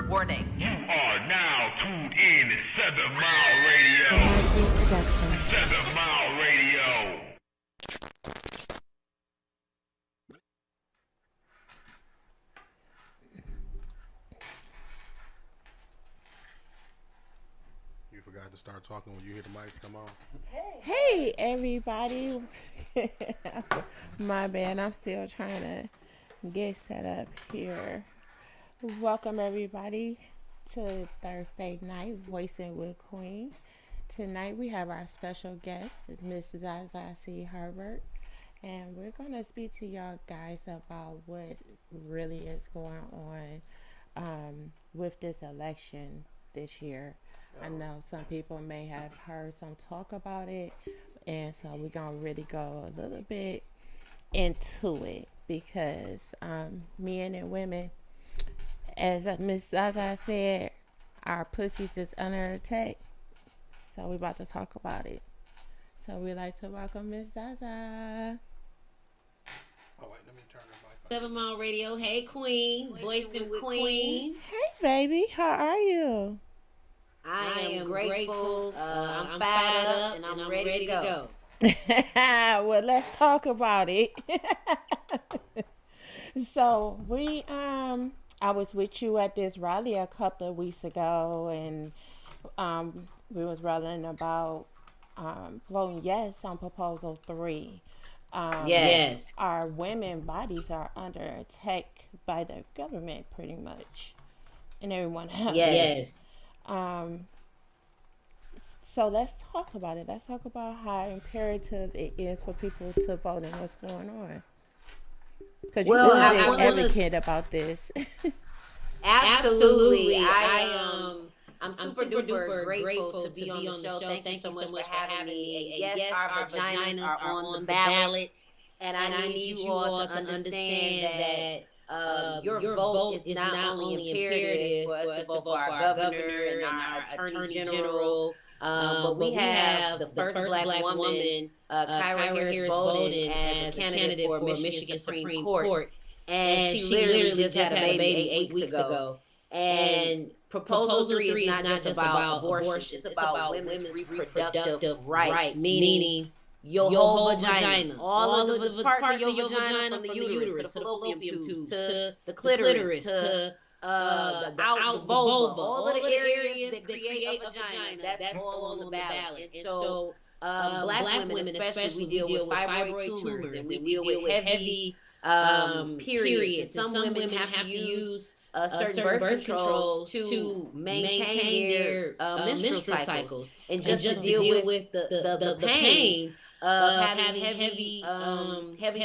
Warning. You are now tuned in to 7 Mile Radio. 7 Mile Radio. You forgot to start talking when you hear the mics come on. Hey everybody. My bad, I'm still trying to get set up here. Welcome everybody to Thursday night Voicing with Queen. Tonight we have our special guest, Miss Zaza C. Herbert, and we're going to speak to y'all guys about what really is going on with this election this year. I know some people may have heard some talk about it, and so we're going to really go a little bit into it because men and women, as Miss Zaza said, our pussies is under attack. So we're about to talk about it. So we'd like to welcome Miss Zaza. Oh, wait, let me turn the mic on. 7 Mile Radio. Hey, Queen. Voicing with Queen. Hey, baby. How are you? I am grateful. I'm fired up and I'm ready to go. Well, let's talk about it. So I was with you at this rally a couple of weeks ago, and we was rallying about voting yes on Proposal 3. Yes. Our women bodies are under attack by the government pretty much, and everyone else. Yes. So let's talk about it. Let's talk about how imperative it is for people to vote and what's going on. Because you're an advocate about this. Absolutely. I'm super duper grateful to be on the show. Thank you so much for having me. Yes, our vaginas are on the ballot, and I need you all to understand that your vote is not only imperative for us to vote for our governor and our attorney general, but we have the first black woman, Kyra Harris, voted as a candidate for Michigan Supreme Court, and she literally just had a baby 8 weeks ago. And Proposal 3 is not just about abortion, it's about women's reproductive rights, meaning your whole vagina, all of the parts of your vagina, from the uterus to the fallopian tubes to the clitoris to the vulva, all of the areas that create a vagina, that's all on the ballot. And so black women especially, we deal with fibroid tumors, and we deal with heavy periods. And some women have to use certain birth controls to maintain their menstrual cycles, and just deal with the pain of having heavy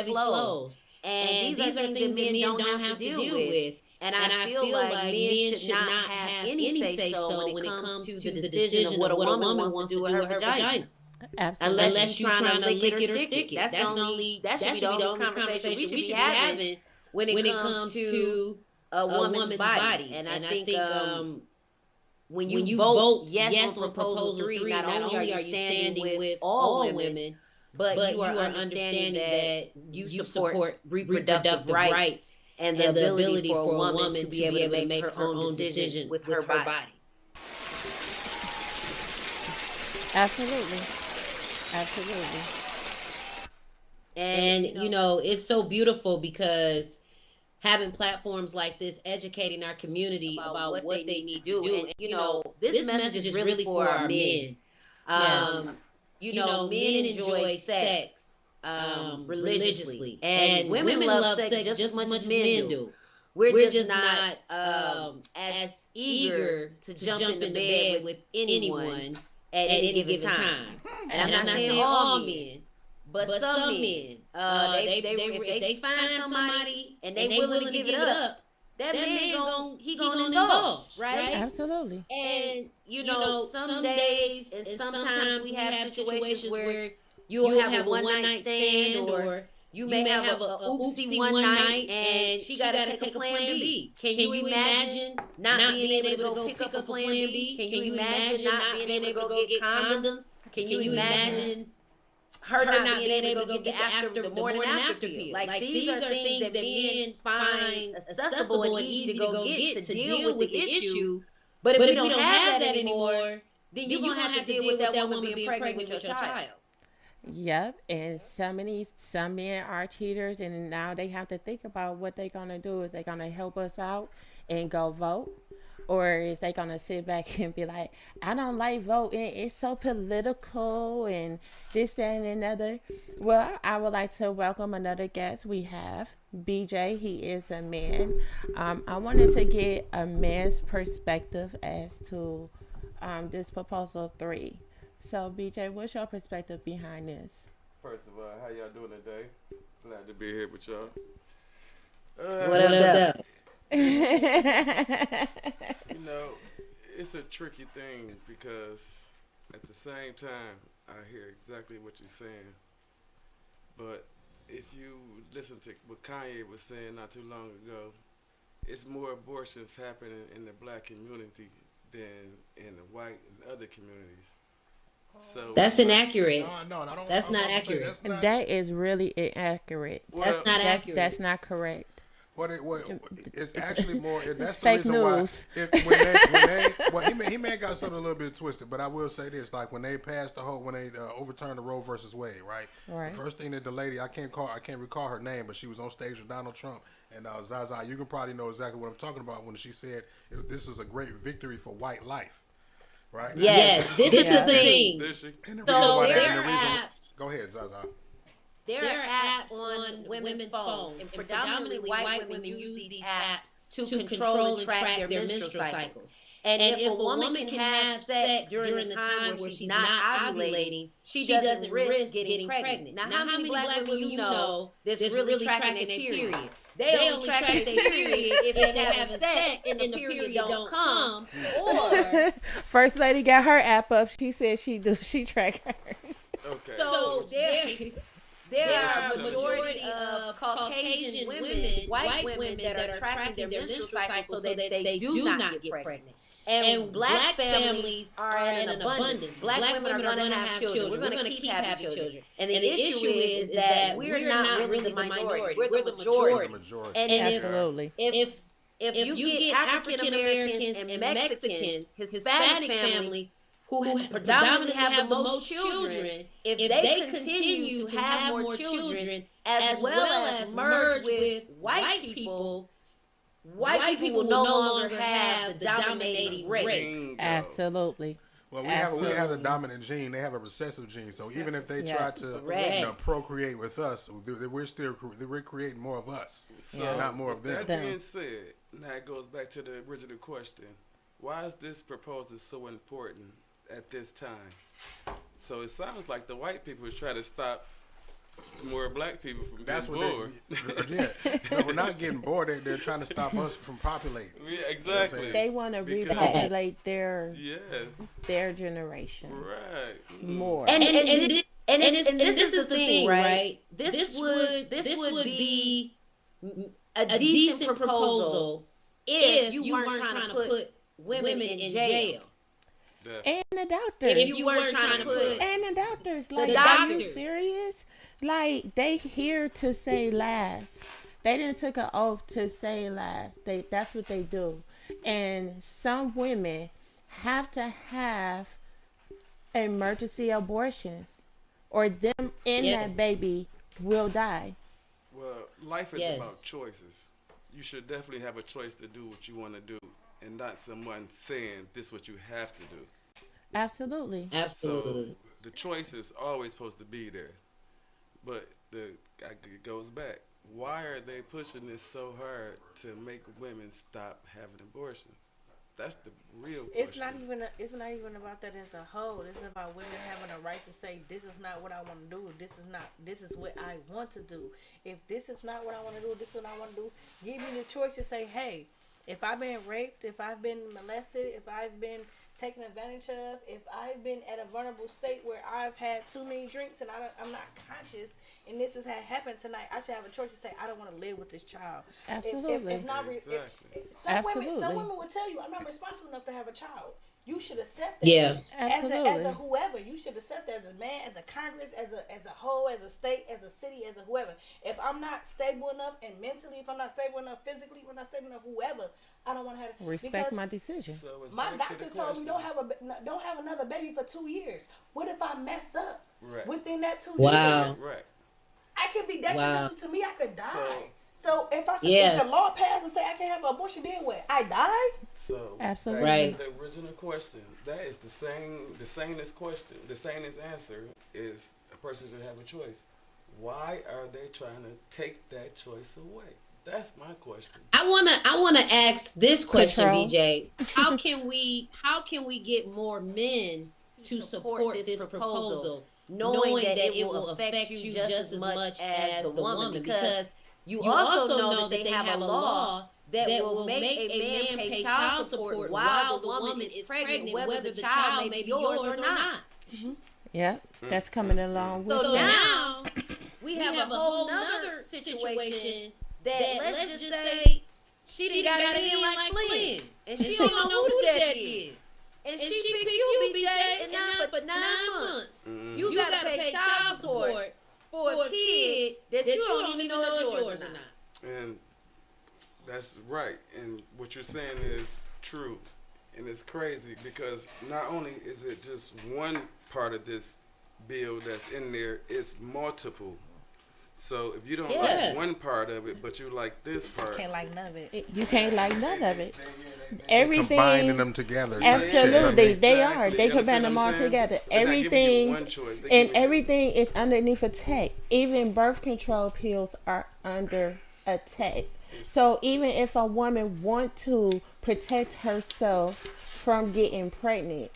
flows. And these are things that men don't have to deal with. And I feel like men should not have any say-so when it comes to the decision of what a woman wants to do with her vagina. Absolutely. Unless you're trying to lick it or stick it. That should be the only conversation we should be having when it comes to a woman's body. And I think when you vote yes on Proposal 3, not only are you standing with all women, but you are understanding that you support reproductive rights and the ability for a woman to be able to make her own decision with her body. Absolutely. And, it's so beautiful because having platforms like this, educating our community about what they need to do. And, this message is really for our men. Men enjoy sex religiously, and women love sex just as much as men do. We're just not as eager to jump into bed with anyone at any given time. And I'm not saying all men, but some men, if they find somebody and they willing to give it up, that man gonna indulge, right? Absolutely. And some days and sometimes we have situations where you'll have a one night stand, or you may have a oopsie one night and she gotta take a plan B. Can you imagine not being able to go pick up a plan B? Can you imagine not being able to go get condoms? Can you imagine her not being able to get the morning after pill. Like these are things that men find accessible and easy to go get to deal with the issue. But if we don't have that anymore, then you're gonna have to deal with that woman being pregnant with your child. Yep, and some men are cheaters, and now they have to think about what they're gonna do. Is they gonna help us out and go vote, or is they gonna sit back and be like, I don't like voting, it's so political and this, that, and another? Well, I would like to welcome another guest. We have BJ. He is a man. I wanted to get a man's perspective as to this proposal 3. So, BJ, what's your perspective behind this? First of all, how y'all doing today? Glad to be here with y'all. What up? You know, it's a tricky thing because at the same time, I hear exactly what you're saying. But if you listen to what Kanye was saying not too long ago, it's more abortions happening in the black community than in the white and other communities. So That's inaccurate. No, I don't. That's not accurate. That is really inaccurate. Well, That's not accurate. That's not correct. It's actually more. That's the Fake reason news. He may have got something a little bit twisted, but I will say this: like when they passed when they overturned the Roe versus Wade, right? Right. The first thing that the lady, I can't recall her name, but she was on stage with Donald Trump and Zaza. You can probably know exactly what I'm talking about when she said this is a great victory for white life, right? Yes, this is the thing. Did she? And the So reason why there and the reason, are- go ahead, Zaza. There are apps on women's phones, and predominantly white women use these apps to control and track their menstrual cycles. And if a woman can have sex during the time where she's not ovulating, she doesn't risk getting pregnant. Now, how many black women you know that's really tracking their period? They only track their period if they have sex and the period don't come. Or First lady got her app up. She said she track hers. Okay. so there are a majority of Caucasian women, white women that are tracking their menstrual cycle so that they do not get pregnant. And black families are in an abundance. Black women are going to have children. We're going to keep having children. And the issue is that we're not really the minority. We're the majority. And Absolutely. if you get African Americans and Mexicans, Hispanic families, who predominantly have the most children, if they continue to have more children, as well as merge with white people will no longer have the dominating race. Bingo. Absolutely. Well, we have the dominant gene. They have a recessive gene. So even if they try to procreate with us, we're creating more of us, not more of them. That being said, now it goes back to the original question: why is this proposal so important at this time? So it sounds like the white people is trying to stop more black people from getting bored. We're not getting bored. They're trying to stop us from populating. Yeah, exactly. They want to repopulate their generation. Right. More. And this is the thing, right? This would be a decent proposal if you weren't trying to put women in jail. And the doctors. If you weren't trying to put and the doctors. Like, the are you doctors. serious? Like, they here to say lies. They didn't took an oath to say lies. That's what they do. And some women have to have emergency abortions, or them and that baby will die. Well, life is about choices. You should definitely have a choice to do what you want to do, and not someone saying this is what you have to do. Absolutely. Absolutely. So the choice is always supposed to be there. But it goes back. Why are they pushing this so hard to make women stop having abortions? That's the real question. It's not even about that as a whole. It's about women having a right to say, this is not what I want to do. This is what I want to do. If this is not what I want to do, this is what I want to do. Give me the choice to say, hey, if I've been raped, if I've been molested, if I've been taken advantage of, if I've been at a vulnerable state where I've had too many drinks and I'm not conscious, and this has happened tonight, I should have a choice to say, I don't want to live with this child. Absolutely. Some women will tell you, I'm not responsible enough to have a child. You should accept that. Yeah. As Absolutely. a whoever, you should accept that as a man, as a Congress, as a whole, as a state, as a city, as a whoever. If I'm not stable enough and mentally, if I'm not stable enough physically, if I'm not stable enough, whoever, I don't want to have Respect my decision. So it's my back to the doctor told me question. don't have another baby for 2 years. What if I mess up Right. within that 2 Wow. years? Right. I could be detrimental to me. I could die. So- So if I Yeah. if the law passed and say I can't have an abortion, then what? I die? So Absolutely. back to Right. the original question. That is the sanest question. The sanest answer is a person should have a choice. Why are they trying to take that choice away? That's my question. I wanna ask this question, Control. BJ. How can we get more men to support this proposal, knowing that it will affect you just as much as the woman? Because you also know that they have a law that will make a man pay child support while the woman is pregnant, whether the child may be yours or not. Yep, that's coming along with So that. now we have a whole nother situation that let's just say she done got it in like Flynn, and she don't know who that is. And she picked you, BJ, and now for 9 months. You gotta pay child support for a kid that you don't even know is yours or not. And that's right. And what you're saying is true. And it's crazy because not only is it just one part of this bill that's in there, it's multiple. So if you don't like one part of it, but you like this part, Can't like none of it. You can't like none of it. Everything. Combining them together. Absolutely, they are. Exactly. They You combine understand them what all I'm saying? together. They're not giving you Everything one choice. They and giving you- everything is underneath attack. Even birth control pills are under attack. So even if a woman want to protect herself from getting pregnant,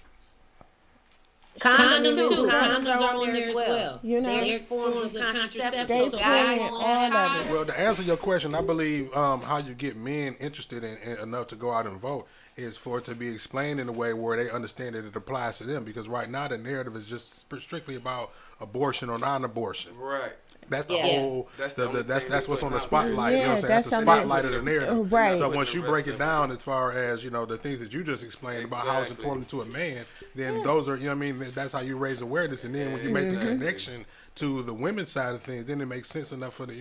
Condoms too. Condoms are on there as well. You know, They're forms of contraception. they So playing guys all of it. Well, to answer your question, I believe how you get men interested in enough to go out and vote is for it to be explained in a way where they understand that it applies to them. Because right now the narrative is just strictly about abortion or non-abortion. Right. That's the Yeah. whole. That's That's the only thing that's they what's on the putting out there. spotlight. You know what I'm Yeah, saying? That's the that's something- spotlight of the narrative. Right. So Putting once the you rest break of it it. down, as far as the things that you just explained about how it's Exactly. important to a man, then those are that's how you raise awareness. And then when you make the connection to the women's side of things, then it makes sense enough for the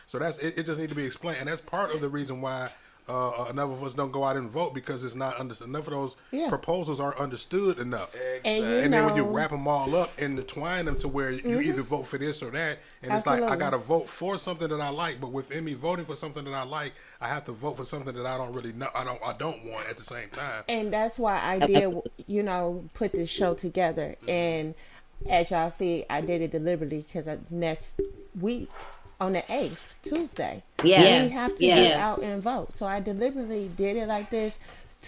that's it. It just need to be explained, and that's part of the reason why. Enough of us don't go out and vote because it's not understood. Enough of those proposals aren't understood enough. And you And then when you know- wrap them all up and entwine them to where you either vote for this or that, and it's like I Absolutely. gotta vote for something that I like, but within me voting for something that I like, I have to vote for something that I don't really know. I don't want at the same time. And that's why I did, put this show together. And as y'all see, I did it deliberately because next week on the 8th, Tuesday, Yeah. we have to Yeah. get out and vote. So I deliberately did it like this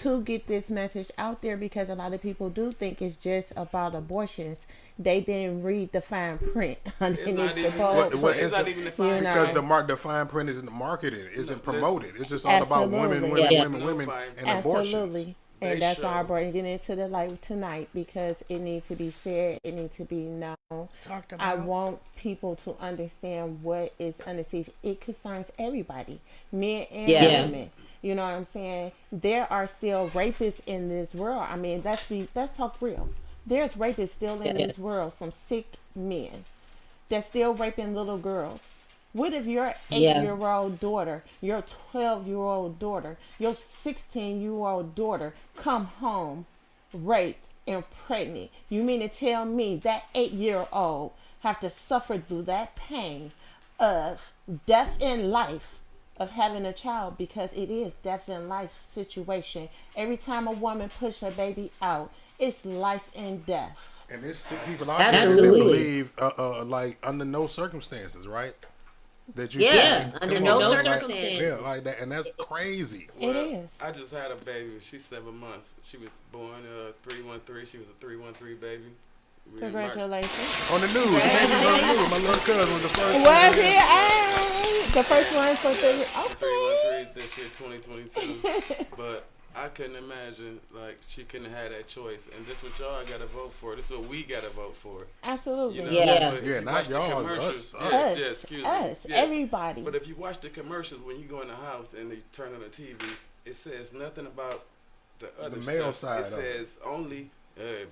to get this message out there because a lot of people do think it's just about abortions. They didn't read the fine print underneath not the even- poll. It's not even the fine Because print. the fine print isn't marketed, isn't promoted. It's just all Absolutely. about women, Yes. women, No and fine. abortions. Absolutely. They And that's why I'm show. bringing it to the light tonight because it needs to be said. It needs to be known. Talked about. I want people to understand what is under siege. It concerns everybody, men and Yeah. women. You know what I'm saying? There are still rapists in this world. I mean, let's talk real. There's rapists still in this world. Some sick men that's still raping little girls. What if your 8-year-old daughter, your 12-year-old daughter, your 16-year-old daughter come home raped and pregnant? You mean to tell me that 8-year-old have to suffer through that pain of death in life of having a child, because it is death in life situation. Every time a woman push her baby out, it's life and death. And there's sick people out there that Absolutely. believe, like under no circumstances, right? That you Yeah, should- under come no on, like- circumstances. yeah, like that, and that's crazy. It is. I just had a baby. She's 7 months. She was born 313. She was a 313 baby. Congratulations. On the news, baby's on the news. My little cousin was the first. Was it? Ay, the first one for the okay. 313 this year, 2022. But I couldn't imagine, like, she couldn't have had that choice. And this is what y'all got to vote for. This is what we got to vote for. Absolutely. You know? Yeah. But if Yeah, you not watch the y'all, commercials- us. Yes, yes, excuse me. Us, Yes. everybody. But if you watch the commercials when you go in the house and they turn on the TV, it says nothing about the other male stuff, side it of it. says only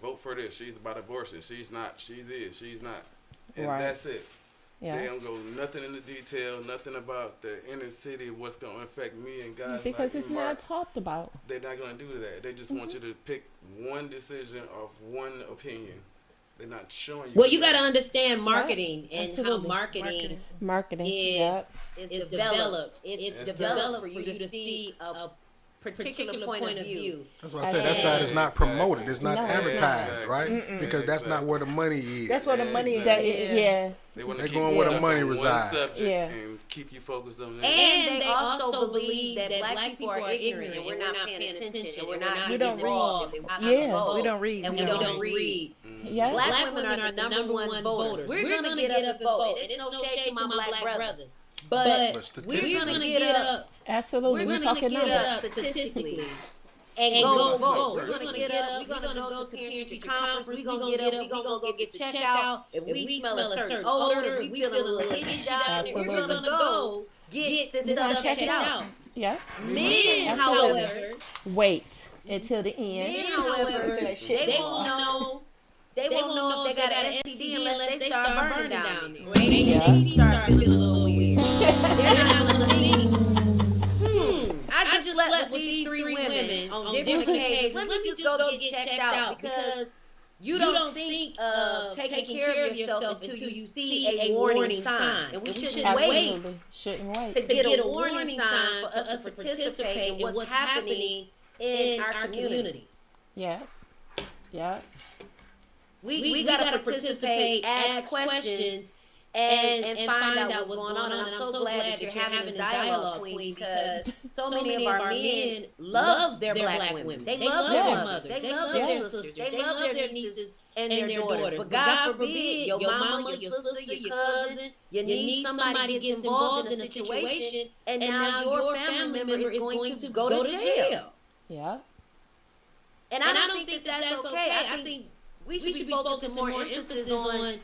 vote for this. She's about abortion. She's not. She's not. And Right. that's it. Yeah. They don't go nothing in the detail, nothing about the inner city, what's going to affect me and guys Because like it's you, Mark. not talked about. They're not going to do that. They just want you to pick one decision of one opinion. They're not showing you. Well, you got to that. understand marketing Yeah, and absolutely. how marketing Marketing. is Yep. developed. It's It's developed for you to see a particular point of view. That's what I said. That side is not promoted. It's not No, it's advertised, Exactly. right? Because that's not where the money is. That's where the money is. That, Exactly. yeah. They want to They're keep going you where the stuck money on resides. one subject Yeah. and keep you focused on that. And they also believe that black people are ignorant and we're not paying attention and we're not We don't involved read. and we're not Yeah. vote. We don't read. And We we don't don't read. Yeah. Black women are the number one voters. We're going to get up and vote. And it's no shade to my black brothers. But we're going to get up. Absolutely. We're We're going to talking get numbers. up statistically. And go vote. We're gonna get up. We're gonna go to parent conference. We're gonna get up. We're gonna go get the check out. If we smell a certain odor, if we feel a little itchy down, we're Absolutely. gonna go get this stuff checked out. Yeah. Men, Absolutely. however, Wait until the end. men, however, they won't know. They won't know if they got an STD unless they start burning down there. When they start feeling a little weird. They're not gonna think, I just slept with these three women on different occasions. Let me just go get checked out because you don't think of taking care of yourself until you see a warning sign. And we shouldn't wait Absolutely. Shouldn't wait. to get a warning sign for us to participate in what's happening in our communities. Yeah. Yeah. We got to participate, ask questions, and find out what's going on. And I'm so glad that you're having this dialogue, Queen, because so many of our men love their black women. They love their mothers. They love their sisters. They love their nieces and their daughters. But God forbid, your mama, your sister, your cousin, you need somebody gets involved in a situation, and now your family member is going to go to jail. Yeah. And I don't think that that's okay. I think we should be focusing more emphasis on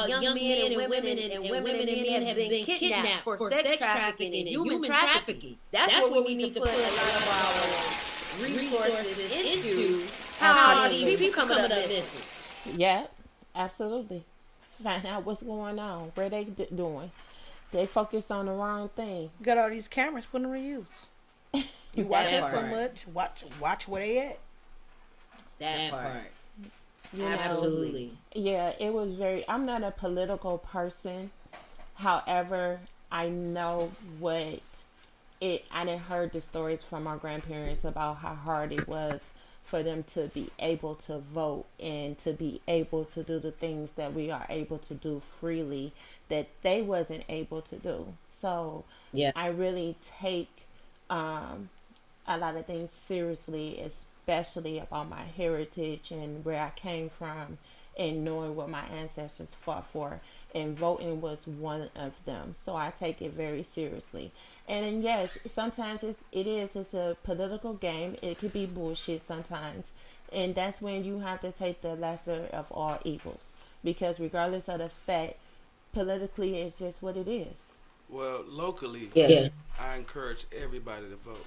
young men and women and women and men have been kidnapped for sex trafficking and human trafficking. That's what we need to put a lot of our resources into. How are these people coming up missing? Yeah. Absolutely. Find out what's going on. Where they doing. They focused on the wrong thing. You got all these cameras, put them to use. You watch That us so part. much. Watch where they at. That part. You know, Absolutely. Yeah, it was very. I'm not a political person. However, I know what it. I didn't heard the stories from our grandparents about how hard it was for them to be able to vote and to be able to do the things that we are able to do freely that they wasn't able to do. So Yeah. I really take a lot of things seriously, especially about my heritage and where I came from and knowing what my ancestors fought for. And voting was one of them. So I take it very seriously. And then, yes, sometimes it's a political game. It could be bullshit sometimes. And that's when you have to take the lesser of all evils. Because regardless of the fact, politically it's just what it is. Well, locally, Yeah. I encourage everybody to vote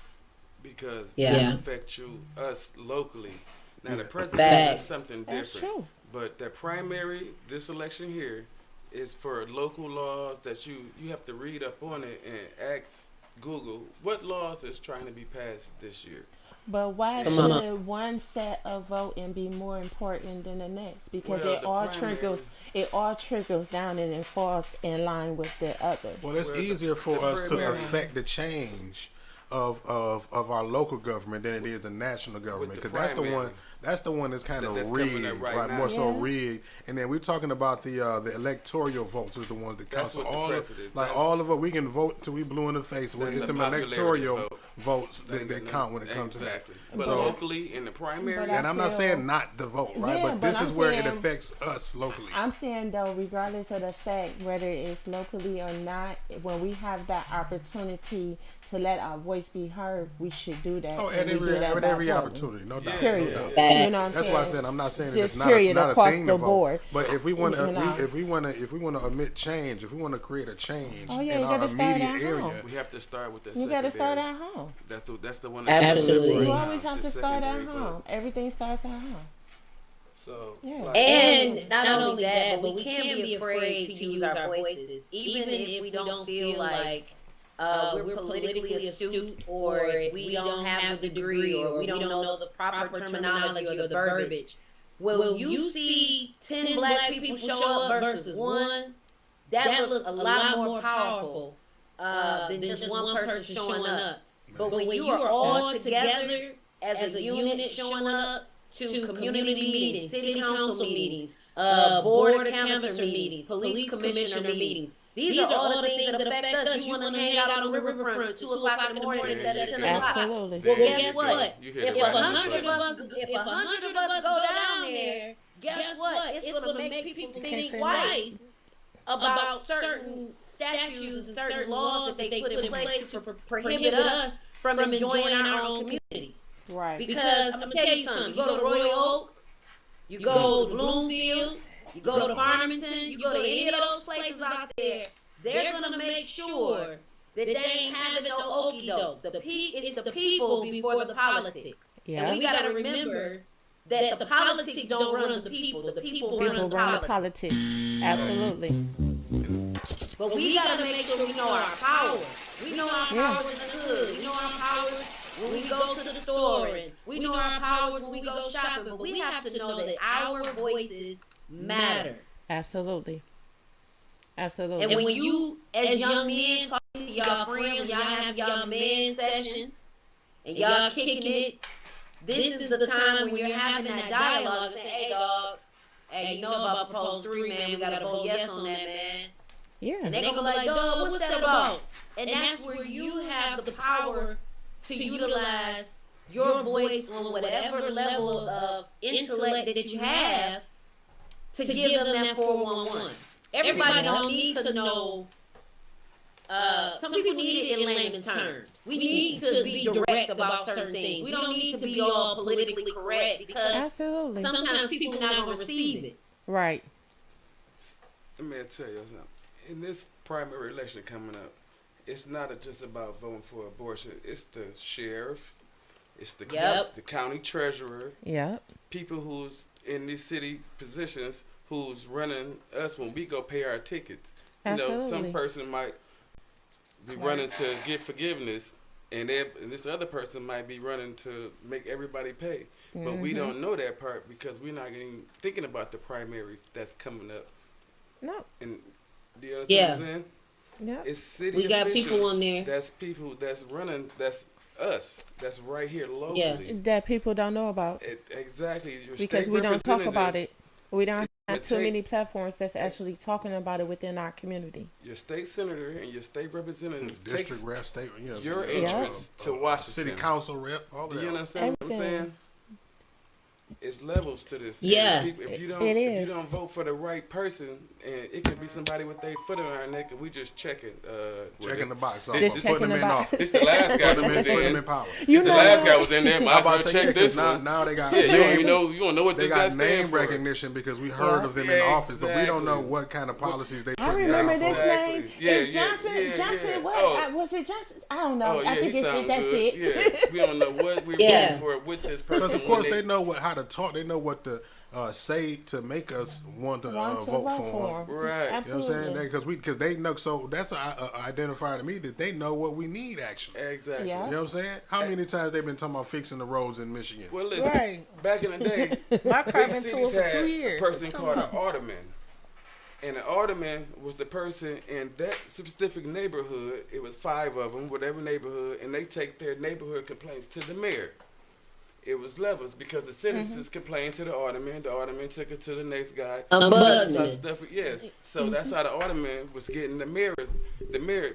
because Yeah. it affects us locally. Now, the president Facts. is something That's different. true. But the primary, this election here, is for local laws that you have to read up on it and ask Google what laws is trying to be passed this year. But why Come on. should one set of voting be more important than the next? Because Well, it the all primary- trickles down and it falls in line with the other. Well, it's Well, easier for the us to primary- affect the change of our local government than it is the national government, the because that's the primary. one that's kind of That's coming rigged, up right right? now. More so Yeah. rigged. And then we're talking about the electoral votes is the ones that count. That's So what the all president- like that's- all of it, we can vote till we blue in the face. Well, That's it's the them popularity electoral vote. votes that count when it comes to that. Exactly. But So- locally, in the primary, But And I'm not feel- saying not to vote, right? Yeah, but but this I'm is where it saying- affects us locally. I'm saying though, regardless of the fact whether it's locally or not, when we have that opportunity to let our voice be heard, we should do that. Oh, and at we do that every by voting. opportunity, no doubt. Period. No doubt. You know what I'm That's saying? why I said I'm not saying that it's Just not period a across thing the to vote. board. But if we want You know. to, if we want to omit change, if we want to create a change Oh, yeah, in you our gotta start immediate at area, home. We have to start with that. You got to start secondary. at home. That's the one. Absolutely. You Right always now, have the to start at secondary home. vote. Everything starts at home. So, Yeah. like, And not only that, but we can't be afraid to use our voices, even if we don't feel like we're politically astute, or if we don't have the degree, or we don't know the proper terminology or the verbiage. When you see 10 black people show up versus one, that looks a lot more powerful than just one person showing up. But when you are all together as a unit showing up to community meetings, city council meetings, board of canvasser meetings, police commissioner meetings, these are all the things that affect us. You want to hang out on the riverfront at 2 o'clock in the morning instead of 10 o'clock. Absolutely. Well, There guess you go. what? You hit If it right 100 on of the us, go down there, guess what? It's going to make people think twice about certain statutes and certain laws that they put in place to prohibit us from enjoying our own communities. Right. Because I'm going to tell you something. You go to Royal Oak, you go to Bloomfield, you go to Farmington, you go to any of those places out there, they're going to make sure that they ain't having no okie doke. It's the people before the politics. Yeah. And we got to remember that the politics don't run the people run People the run the politics. politics. Absolutely. But we got to make sure we know our power. We know our powers in the hood. We know our powers when we go to the store, and we know our powers when we go shopping. But we have to know that our voices matter. Absolutely. Absolutely. And when you, as young men, talk to y'all friends, y'all have y'all men sessions, and y'all kicking it, this is the time when you're having that dialogue and saying, hey, dog, hey, you know about Proposal 3, man, we got to vote yes on that, man. Yeah. And they're going to be like, dog, what's that about? And that's where you have the power to utilize your voice on whatever level of intellect that you have to give them that 411. Everybody don't need to know. Some people need it in layman's terms. We need to be direct about certain things. We don't need to be all politically correct, because Absolutely. sometimes people not going to receive it. Right. let me tell you something. In this primary election coming up, it's not just about voting for abortion. It's the sheriff, it's the Yep. the county treasurer, Yep. people who's in these city positions who's running us when we go pay our tickets. You know, some Absolutely. person might be running to get forgiveness, and this other person might be running to make everybody pay. But we don't know that part because we're not even thinking about the primary that's coming up. No. And do you understand Yeah. what I'm saying? Yep. It's city We got officials. people on there. That's people that's running. That's us. That's right here locally. That people don't know about Exactly. Your because state we don't talk about representatives, it. We don't have would too take- many platforms that's actually talking about it within our community. Your state senator and your state representative District takes rep, state, your interests to Washington. city council rep, all Do that. you understand what I'm Everything. saying? It's levels to this. Yes. And if you It if you is. don't vote for the right person, and it could be somebody with their foot on our neck, and we just checking. Checking the box. Just Putting checking them the in box. office. This the last guy Put them who was in in. power. You This the know last what? guy was in there. Might I'm as well about to say, check yeah, this 'cause one. now they got Yeah, you don't name, even know. You don't know what they this guy got name stands for. recognition because we heard Yeah. of them Yeah, in office, but we don't know exactly. what kind of policies they put I remember down this for. Exactly. name. Yeah, It's yeah, Johnson. yeah, Johnson. yeah. What? Oh. Was it Johnson? I don't know. Oh yeah, I think he it's sounds that's good. it. Yeah, we don't know what we're Yeah. voting for with this person. Because of when course they know how to talk. They know what to say to make us want to Want to vote for 'em. them. Right. You know what I'm Absolutely. saying? Because they know. So that's a identifier to me that they know what we need actually. Exactly. Yeah. You know what I'm saying? How many times they've been talking about fixing the roads in Michigan? Well, listen. Right. Back in the day, My car big been to cities it for had 2 a years. person called an alderman, and an alderman was the person in that specific neighborhood. It was 5 of them, whatever neighborhood, and they take their neighborhood complaints to the mayor. It was levels because the citizens complained to the alderman took it to the next guy. Ombudsman. That's stuff. Yes. So that's how the alderman was getting the mayor.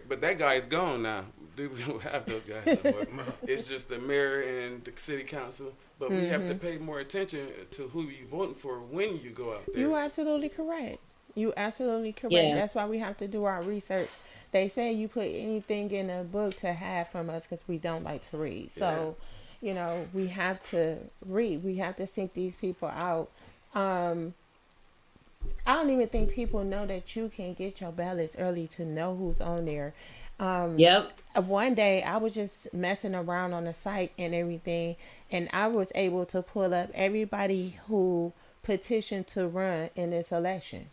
But that guy is gone now. We don't have those guys anymore. It's just the mayor and the city council. But we have to pay more attention to who you voting for when you go out there. You are absolutely correct. You absolutely correct. Yeah. That's why we have to do our research. They say you put anything in a book to hide from us because we don't like to read. So, you know, we have to read. We have to seek these people out. I don't even think people know that you can get your ballots early to know who's on there. Yep. One day I was just messing around on the site and everything, and I was able to pull up everybody who petitioned to run in this election.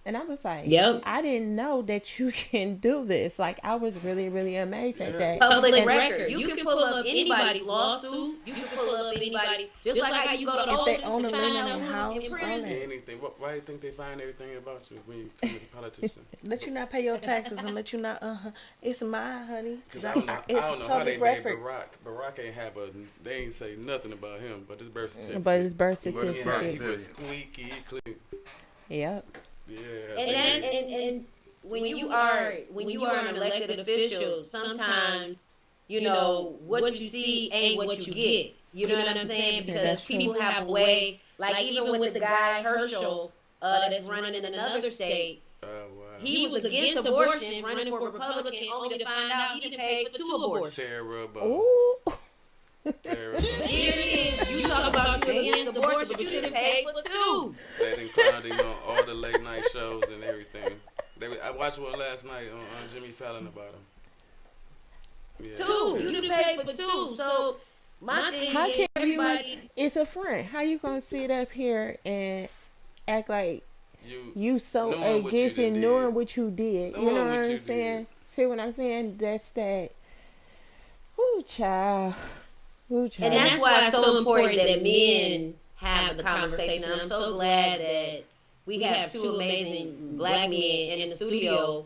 And I was like, Yep. I didn't know that you can do this. Like, I was really, really amazed at that. Public And record. You can pull up anybody's lawsuit. You can pull up anybody. Just like how you go to If they office own a and find linen out who's house, in own prison. it. Anything. Why do you think they find everything about you when you come to the politician? Let you not pay your taxes and let you not. It's mine, honey. Because I don't know It's how they public named record. Barack. Barack ain't have a. They ain't say nothing about him, but his birth certificate. But his birth He certificate. was squeaky clean. Yep. Yeah. And when you are an elected official, sometimes you know what you see ain't what you get. You know what I'm saying? Because That's true. people have a way. Like even with the guy Herschel that's running in another state. Oh wow. He was against abortion, running for Republican, only to find out he didn't pay for 2 abortions. Terrible. Ooh. Terrible. Here it is. You talk about you against abortion, but you didn't pay for 2. They done clowned him on all the late night shows and everything. I watched one last night on Jimmy Fallon about him. Yeah. 2. You didn't pay for 2. So my thing How is can everybody. it's a friend. How you gonna sit up here and act like you so knowing what you against done and did. knowing what you did? You Knowing know what what you I'm saying? See what I'm saying? That's that. Ooh, child. Ooh, child. And that's why it's so important that men have the conversation. And I'm so glad that we have 2 amazing black men in the studio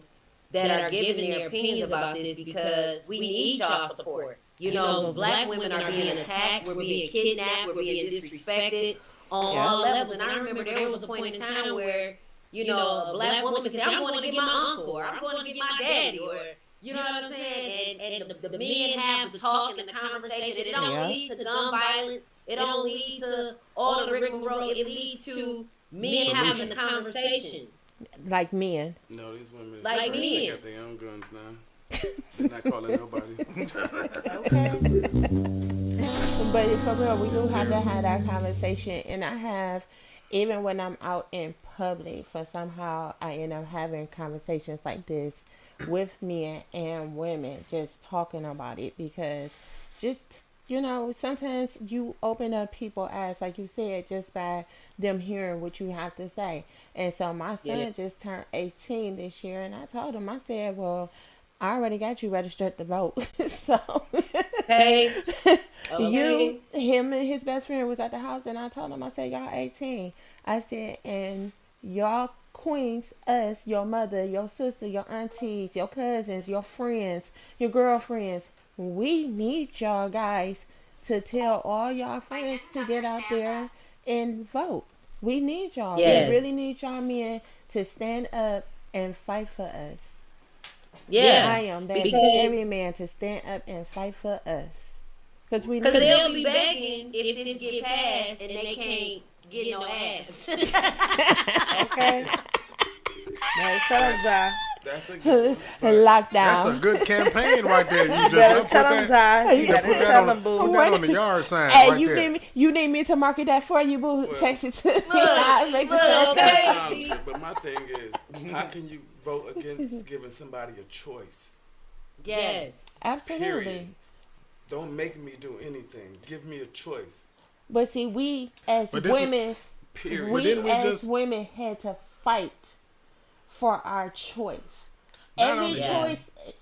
that are giving their opinions about this because we need y'all support. You know, black women are being attacked, we're being kidnapped, we're being disrespected on all levels. And I remember there was a point in time where, you know, a black woman could say, I'm going to get my uncle, or I'm going to get my daddy, or, you know what I'm saying? And the men have the talk and the conversation. It don't lead to gun violence. It don't lead to all the rigmarole. It leads to men having the conversation. Like men. No, these women Like they me. got their own guns now. They're not calling nobody. But for real, we do have to have that conversation. And I have, even when I'm out in public, for somehow I end up having conversations like this with men and women, just talking about it. Because just, you know, sometimes you open up people's eyes, like you said, just by them hearing what you have to say. And so my son just turned 18 this year, and I told him, I said, well, I already got you registered to vote. So Okay. him and his best friend was at the house, and I told him, I said, y'all 18. I said, and y'all queens, us, your mother, your sister, your aunties, your cousins, your friends, your girlfriends, we need y'all guys to tell all y'all friends to get out there and vote. We need y'all. Yes. We really need y'all men to stand up and fight for us. Yeah. I am begging Because- every man to stand up and fight for us. Because we need Because they'll it. be begging if this get passed and they can't get no ass. Okay. Better tell them, Zai. That's a good Lockdown. That's a good campaign right there. You just Better put tell them, Zai. You put better that tell on- them, boo. Put that on the yard sign Hey, right there. you need me to market that for you, boo? Text it to me. Look, I'll make look, the okay. That sounds good, but my thing is, how can you vote against giving somebody a choice? Yes. Absolutely. Period. Don't make me do anything. Give me a choice. But see, we as But this is- women, Period. But didn't we as just- women had to fight for our choice. Not Every only- choice,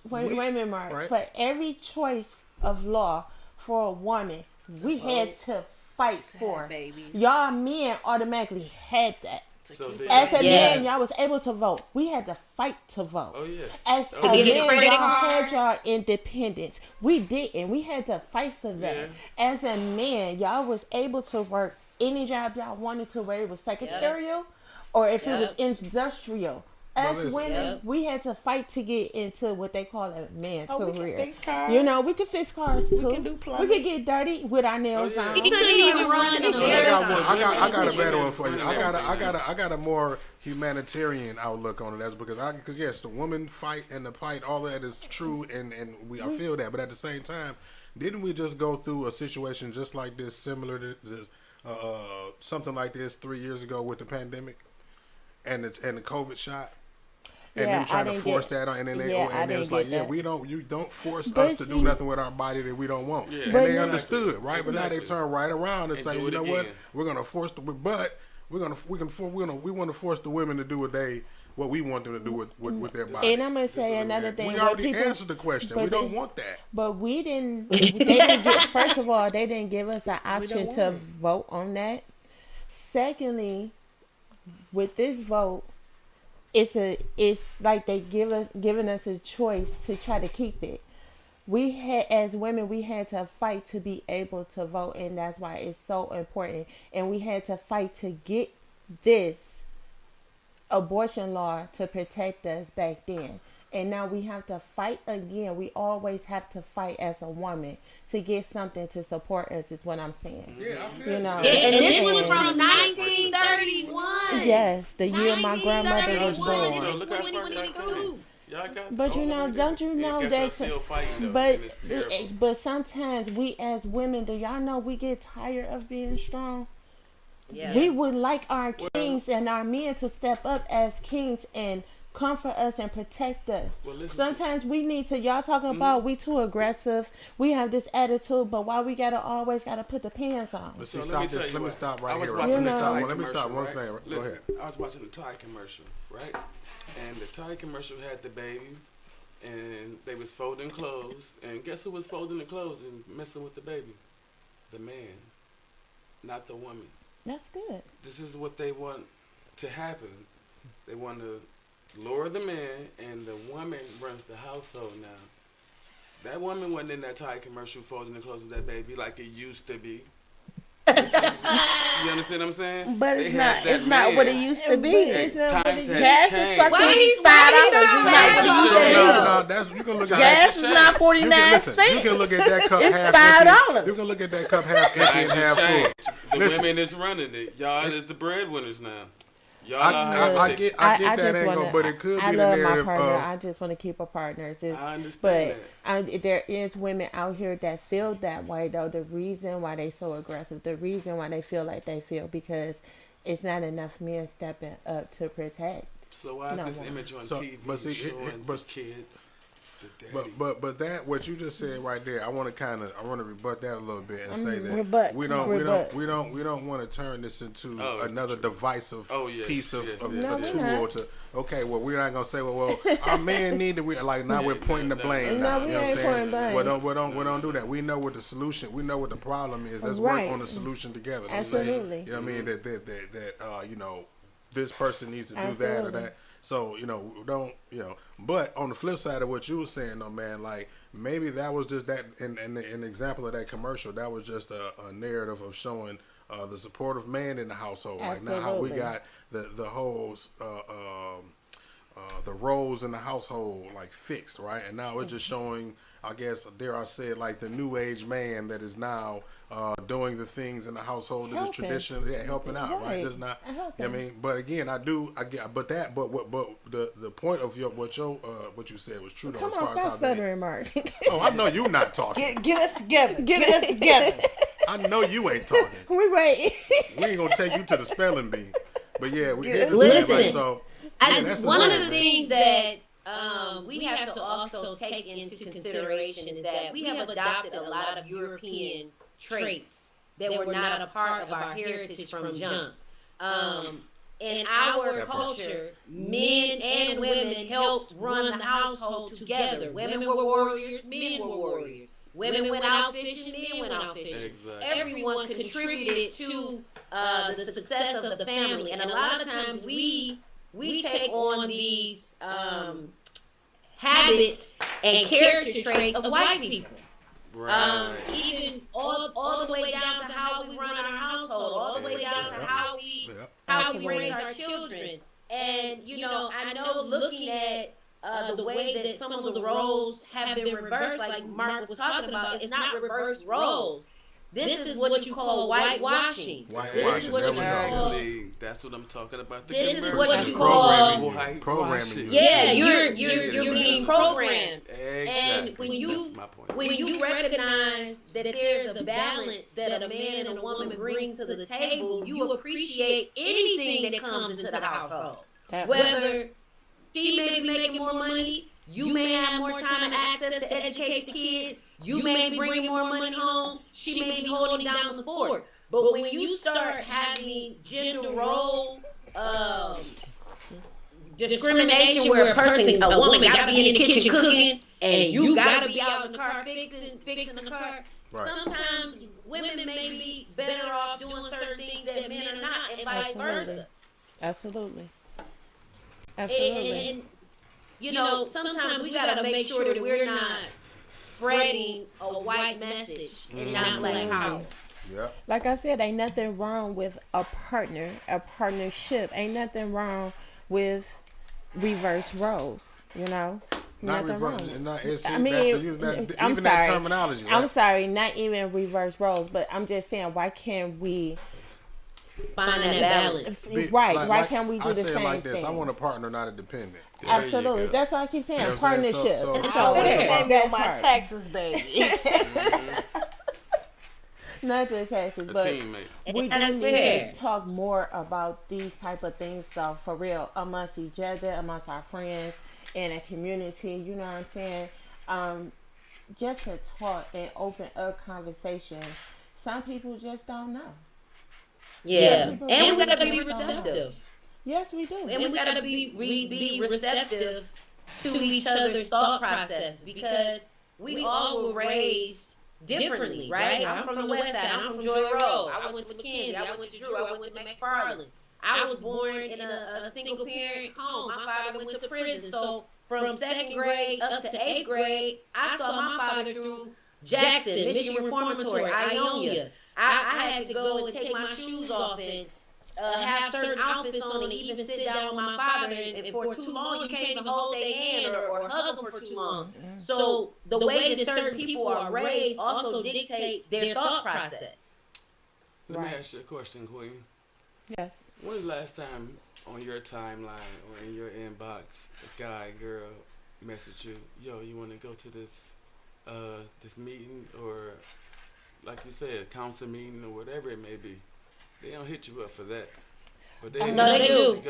wait We- a minute, Mark. right. For every choice of law for a woman, we had to fight for. babies. Y'all men automatically had that. So then, As a Yeah. man, y'all was able to vote. We had to fight to vote. oh yes. As Oh, a get a man, credit y'all card. had y'all independence. We didn't. We had to fight for that. Yeah. As a man, y'all was able to work any job y'all wanted to, whether it was secretarial or if it was industrial. us listen. women, we had to fight to get into what they call a man's We career. can fix cars. You know, we could fix cars too. can do We plumbing. could get dirty with our nails Oh, yeah. on. He couldn't even run in the I got a better one for you. Women I got a more humanitarian outlook on it. That's because yes, the woman fight and the plight, all of that is true, and I feel that. But at the same time, didn't we just go through a situation just like this, similar to this, something like this 3 years ago with the pandemic and the COVID shot? And Yeah, them trying I to didn't force get- that on, and then yeah, I it was didn't like, get that. you don't force But us to do see- nothing with our body that we don't want. Yeah. And But they see- understood, right? But now they Exactly. turn right around and And say, do you it know what? again. We're gonna force we want to force the women to do what we want them to do with their bodies. And I'm gonna say another thing. We what already people- answered the question. but We don't they- want that. But we didn't. They didn't get. First of all, they didn't give us an option want to it. vote on that. Secondly, with this vote, it's like they giving us a choice to try to keep it. We had, as women, we had to fight to be able to vote, and that's why it's so important. And we had to fight to get this abortion law to protect us back then. And now we have to fight again. We always have to fight as a woman to get something to support us, is what I'm saying. Yeah, I feel You know. And this was from 1931. Yes, the year my grandmother was 1931. born. This is Look how far y'all 2022. came. Y'all got But you all know, of it. don't you And know guess that? y'all still fighting though, But and it's terrible. but sometimes we as women, do y'all know we get tired of being strong? Yeah. We would like our kings and our men to step up as kings and comfort us and protect us. Well, listen Sometimes we need to. Y'all talking about we too aggressive. We have this attitude, but why we always gotta put the pants on? But So see, let me stop tell this. you Let me what. stop I right was here. watching the Let Thai me stop one commercial, thing. right? Go ahead. Listen, I was watching the Thai commercial, right? And the Thai commercial had the baby, and they was folding clothes, and guess who was folding the clothes and messing with the baby? The man, not the woman. That's good. This is what they want to happen. They want to lower the man, and the woman runs the household now. That woman wasn't in that Thai commercial folding the clothes with that baby like it used to be. You understand what I'm saying? But They it's had not. that It's not man. what it used to be. Hey, It's not what times it had Gas is changed. fucking Why $5. he It's so not what it mad? used to be. No, that's you can look at Gas is not You 49 can, listen, you cents. can look at that cup It's half $5. empty. You can look at that cup half empty and Times half have full. changed. The Listen. women is running it. Y'all is the breadwinners now. Y'all are I get that just angle, wanna- but it could I be the love my narrative partner. of I just want to keep a partner. I understand But there is women out here that feel that way though. The reason why they so aggressive, the reason why they feel like they feel, because it's not enough men stepping up to protect. So why is No this more. image on So, TV but see, showing but- the kids, the daddy? But that what you just said right there, I want to rebut that a little bit and say that rebut. we Come don't want to turn this into Oh, another true. divisive Oh, yes, piece of yes, a yes, yes. tool No, or to we're not gonna say well our men need to now we're pointing the blame No, now, we you know what I'm ain't saying? pointing blame. Well, don't do that. We know what the solution. We know what the problem is. Let's Right. work on the solution together. Let's say, Absolutely. you know what I mean? That you know, this person needs to do that or Absolutely. that. So, you know, but on the flip side of what you were saying though, man, like maybe that was just that an example of that commercial, that was just a narrative of showing the supportive man in the household. Like now how we Absolutely. got the whole the roles in the household like fixed, right? And now it's just showing, I guess, dare I say it, like the new age man that is now doing the things in the household that is Helping. traditional, helping out, right? Right. It's not, you know Helping. what I mean? But again, but the point of what you said was true though. Come as on, far as stop how they, stuttering, Mark. oh, I know you not talking. Get us together. Get us together. I know you ain't talking. we wait. We ain't gonna take you to the spelling bee. But yeah, we Listen. like, so. Yeah, that's One the of thing, the man. things that we have to also take into consideration is that we have adopted a lot of European traits that were not a part of our heritage from jump. In our culture, men and women helped run the household together. Women were warriors, men were warriors. Women went out fishing, men went out fishing. Exactly. Everyone contributed to the success of the family, and a lot of times we take on these habits and character traits of white people. Right. Even all the way down to how we run our household, all the way down to how we raise our children. And I know the way that some of the roles have been reversed, like Mark was talking about, it's not reverse roles. This is what you call whitewashing. This is what you call. Exactly. That's what I'm talking about. This is what you call programming. Yeah, you're being programmed. Exactly. And when you recognize that there's a balance that a man and a woman bring to the table, you appreciate anything that comes into the household. Whether she may be making more money, you may have more time and access to educate the kids, you may be bringing more money home, she may be holding down the fort. But when you start having gender role discrimination where a woman gotta be in the kitchen cooking and you gotta be out in the car fixing the car. Right. Sometimes women may be better off doing certain things that men are not, and vice versa. Absolutely. And you know, sometimes we gotta make sure that we're not spreading a white message and not black power. Yeah. Like I said, ain't nothing wrong with a partnership. Ain't nothing wrong with reverse roles, you know? Not nothing reverse. wrong. Even that terminology. Right? I'm sorry, not even reverse roles, but I'm just saying, why can't we find that balance? Right. Why can't we do the same like this. thing? I want a partner, not a dependent. Absolutely. That's what I keep saying. You know partnership. So baby on my taxes, baby. Not the taxes, but we do need to talk more about these types of things, though, for real, amongst each other, amongst our friends, in a community. You know what I'm saying? Just to talk and open up conversations. Some people just don't know. Yeah, and we got to be receptive. Yes, we do. And we got to be receptive to each other's thought process, because we all were raised differently, right? I'm from the West Side. I'm from Joy Road. I went to McKenzie. I went to Drew. I went to McFarland. I was born in a single parent home. My father went to prison. So from 2nd grade up to 8th grade, I saw my father through Jackson, Michigan Reformatory, Ionia. I had to go and take my shoes off and have certain outfits on and even sit down with my father, and for too long you can't even hold their hand or hug them for too long. So the way that certain people are raised also dictates their thought process. Let me ask you a question, Queen. Yes. When was the last time on your timeline or in your inbox a guy, girl message you, yo, you want to go to this meeting, or like you said, a council meeting or whatever it may be? They don't hit you up for that. But they do.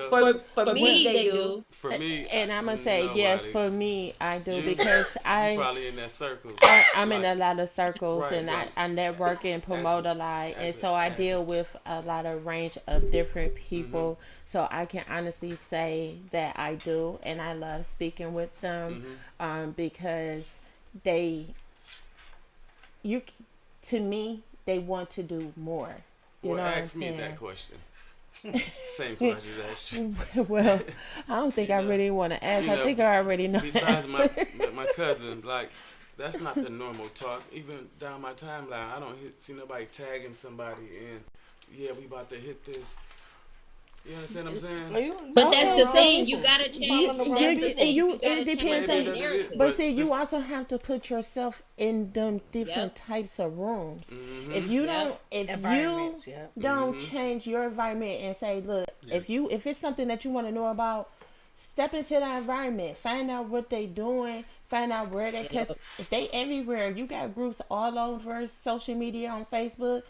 For me, they do. For me, and I'm gonna say yes. For me, I do, because you're probably in that circle. I'm in a lot of circles, and I network and promote a lot, and so I deal with a lot of range of different people. So I can honestly say that I do, and I love speaking with them, because to me, they want to do more. Well, ask me that question. Same question you asked you. Well, I don't think I really want to ask. I think I already know. Besides my cousin, like, that's not the normal talk. Even down my timeline, I don't see nobody tagging somebody in. Yeah, we about to hit this. You understand what I'm saying? But that's the thing. You gotta change. It depends. But see, you also have to put yourself in them different types of rooms. If you don't change your environment and say, look, if it's something that you want to know about, step into the environment, find out what they doing, find out where they, because if they everywhere, you got groups all over social media, on Facebook.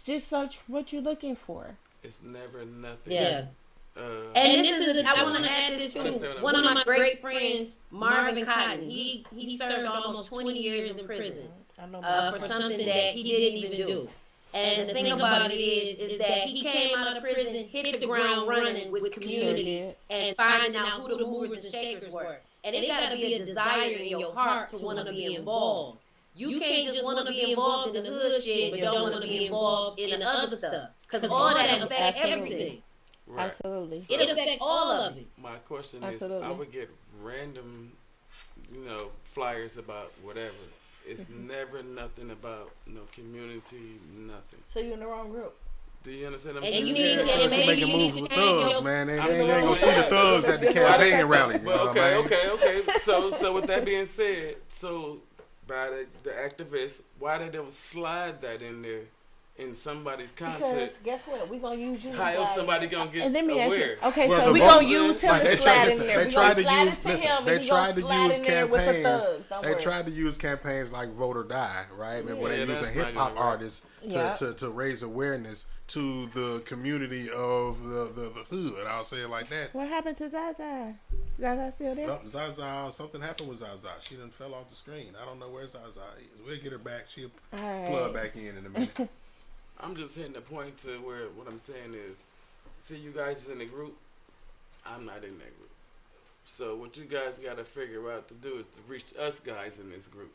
Just search what you're looking for. It's never nothing. Yeah. And this is, I want to add this too. One of my great friends, Marvin Cotton, he served almost 20 years in prison for something that he didn't even do. And the thing about it is that he came out of prison, hit the ground running with community, and finding out who the movers and shakers were. And it got to be a desire in your heart to want to be involved. You can't just want to be involved in the hood shit, but don't want to be involved in the other stuff. Because all that affects everything. Right. Absolutely. So it affects all of it. My question is, I would get random, flyers about whatever. It's never nothing about no community, nothing. So you're in the wrong group. Do you understand what I'm And saying? you need to- Because maybe you making you need moves to with change thugs, your- man. They I ain't know. gonna see the thugs at the campaign rally. You know But what I mean? okay. So with that being said, so by the activists, why did they slide that in there in somebody's Because content? guess what? We gonna use you. to How else slide somebody in. gonna get And let me ask you. aware? Okay, Well, so the We vote- gonna use him Like, to they slide tried- in there. they We tried gonna to slide use- it to listen, him, they and he gonna tried to slide use in there with the campaigns. thugs. Don't They worry. tried to use campaigns like Vote or Die, right? Where they Yeah, use a that's hip not hop gonna work. artist Yeah. to raise awareness to the community of the hood. I'll say it like that. what happened to Zaza? Zaza still there? Oh, Zaza, something happened with Zaza. She done fell off the screen. I don't know where Zaza is. We'll get her back. She'll All right. plug back in a minute. I'm just hitting the point to where what I'm saying is, see, you guys is in the group. I'm not in that group. So what you guys got to figure out to do is to reach us guys in this group.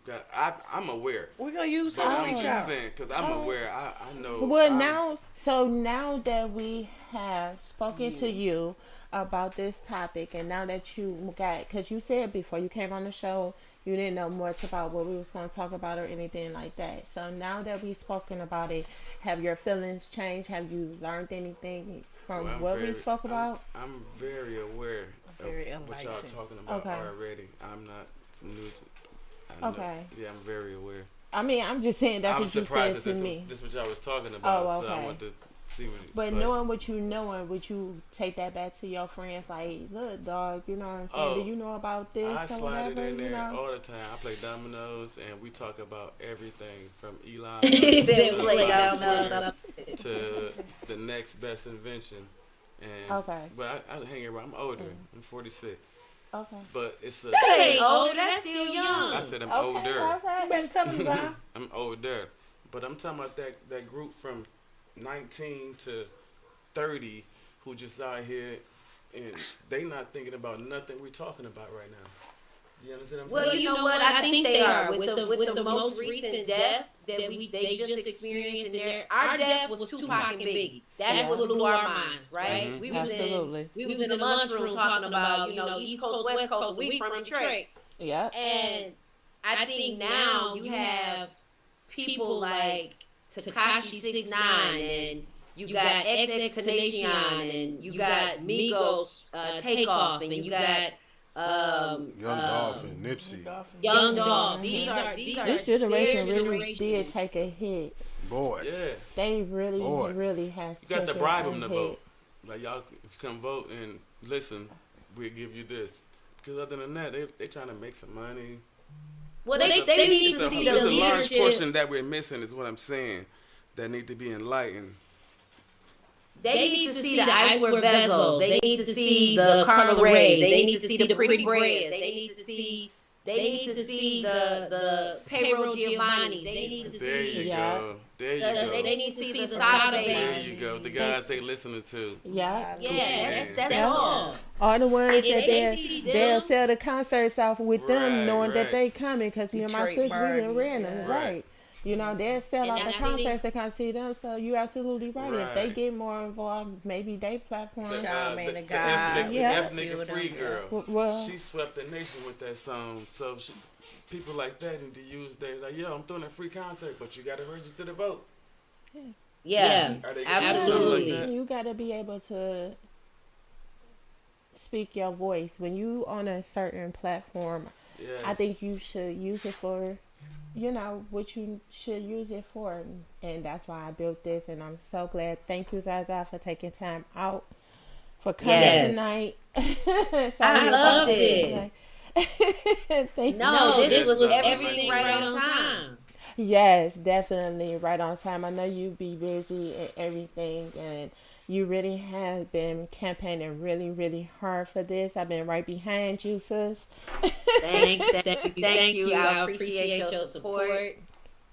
I'm aware, We gonna use but him. I'm Reach just out. saying because I'm aware. I know. Well, I'm- now that we have spoken to you about this topic, and now that you got, because you said before you came on the show, you didn't know much about what we was going to talk about or anything like that. So now that we've spoken about it, have your feelings changed? Have you learned anything from well, I'm what we very- spoke about? I'm very aware Very of what y'all enlightened. talking about Okay. already. I'm not new. I know- Okay. Yeah, I'm very aware. I mean, I'm just saying that's I what was you surprised said that to me. this what y'all was talking about. Oh, So I okay. want to see what. But knowing what you knowing, would you take that back to your friends? Like, look, dog, you know what I'm saying? Oh, Do you know about this I or slide whatever? it in You there know? all the time. I play dominoes, and we talk about everything from Elon He said Musk play to dominoes. to the next best invention. And Okay. but I hang around. I'm older. I'm 46. Okay. But it's a. That ain't old. That's still young. I said I'm Okay. older. You better tell him, Zion. I'm older. But I'm talking about that group from 19 to 30 who just out here and they not thinking about nothing we're talking about right now. You understand what I'm Well, saying? you know what? I think they are with the most recent death that they just experienced in there. Our death was Tupac and Biggie. That's what blew our minds, right? Mhm. We was Absolutely. we was in the lunchroom talking about East Coast, West Coast. We from Detroit, Yeah. and I think now you have people like Tekashi 6ix9ine and you got XXXTentacion and you got Migos Takeoff and you got Young Dolph and Nipsey. Young Dolph. These are This generation their really generation. did take a hit. Boy. Yeah. They really, Boy. really has You got to taken bribe a them to hit. vote. Like, y'all, if you come vote and listen, we'll give you this. Because other than that, they trying to make some money. Well, they need to see the It's a large leadership. portion that we're missing is what I'm saying that need to be enlightened. They need to see the iceware bezels. They need to see the Carla Rays. They need to see the pretty breads. They need to see the payroll Giovanni. They need to There you see Yeah. go. There you they go. need to see the Sada There babies. you go. The guys they listening to. Yeah. Yeah, that's Yeah. all. All the ones If that they see them- they'll sell the concerts off with them, Right, knowing that right. they coming, because me and my Detroit sister, we didn't Martin, rent them, yeah. right? You know, they'll sell And out I the think concerts to come see them. So you absolutely right. If they Right. get more involved, maybe they platform. Charmaine the the God. ethnic, Yeah. the ethnic free girl. Well, She swept the nation with that song. So people like that need to use their like, yo, I'm throwing a free concert, but you got to register to vote. Yeah, Are they gonna do something absolutely. like that? you got to be able to speak your voice when you on a certain platform. Yes. I think you should use it for, what you should use it for. And that's why I built this. And I'm so glad. Thank you, Zaza, for taking time out for coming Yes. tonight. I loved it. Thank No, you. this was Yes, everything right on time. Yes, definitely right on time. I know you be busy and everything, and you really have been campaigning really, really hard for this. I've been right behind you, sis. Thank you. I appreciate your support.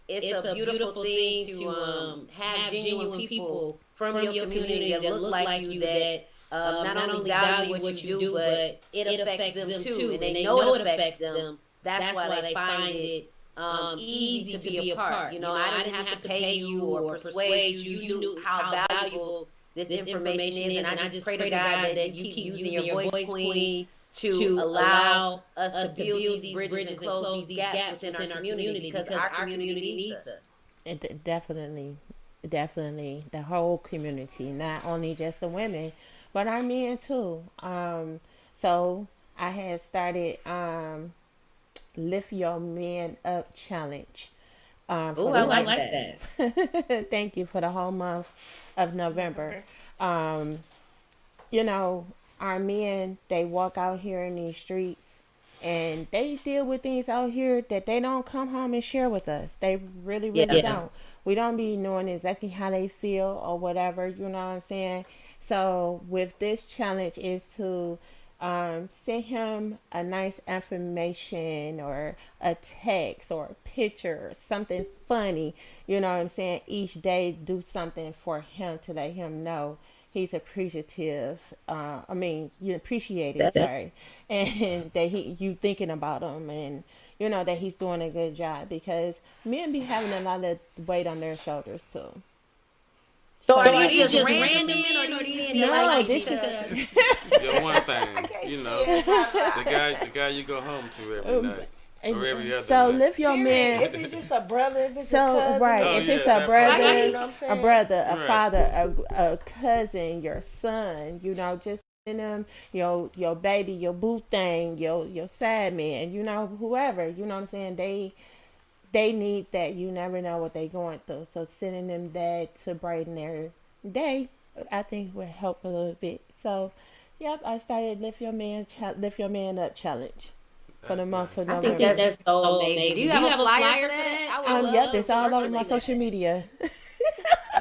It's a beautiful thing to have genuine people from your community that look like you that not only value what you do, but it affects them too, and they know it affects them. That's why they find it easy to be a part. I didn't have to pay you or persuade you. You knew how valuable this information is, and I just pray to God that you keep using your voice, Queen, to allow us to build these bridges and close these gaps within our community, because our community needs us. It definitely definitely the whole community, not only just the women, but our men too. So I had started Lift Your Man Up challenge. Oh, For I the like that. Thank you, for the whole month of November. Um, you know, our men, they walk out here in these streets and they deal with things out here that they don't come home and share with us. They really, really Yeah. don't. We don't be knowing exactly how they feel or whatever, you know what I'm saying? So with this challenge is to send him a nice information or a text or a picture or something funny, you know what I'm saying? Each day do something for him to let him know he's appreciative. You appreciate it, That, sorry, and that you thinking about him, and you know that he's doing a good job, because men be having a lot of weight on their shoulders too. so So are these just random men, or these men no, like this because is Yo, one thing, you know, the guy you go home to every night or every other so night. lift your man. If it's just a brother, if it's a So cousin, right, Oh, if yeah, it's a that brother, part. You know what I'm a saying? brother, a Right. father, a cousin, your son, you know, just send them your baby, your boo thing, your side man, you know, whoever, you know what I'm saying? They need that. You never know what they going through. So sending them that to brighten their day, I think would help a little bit. So, yep, I started Lift Your Man Up challenge for the That's month nice. of I think November. that's so amazing. Do you have a flyer for that? I would love Yep, it's to all over personally my do social that. media.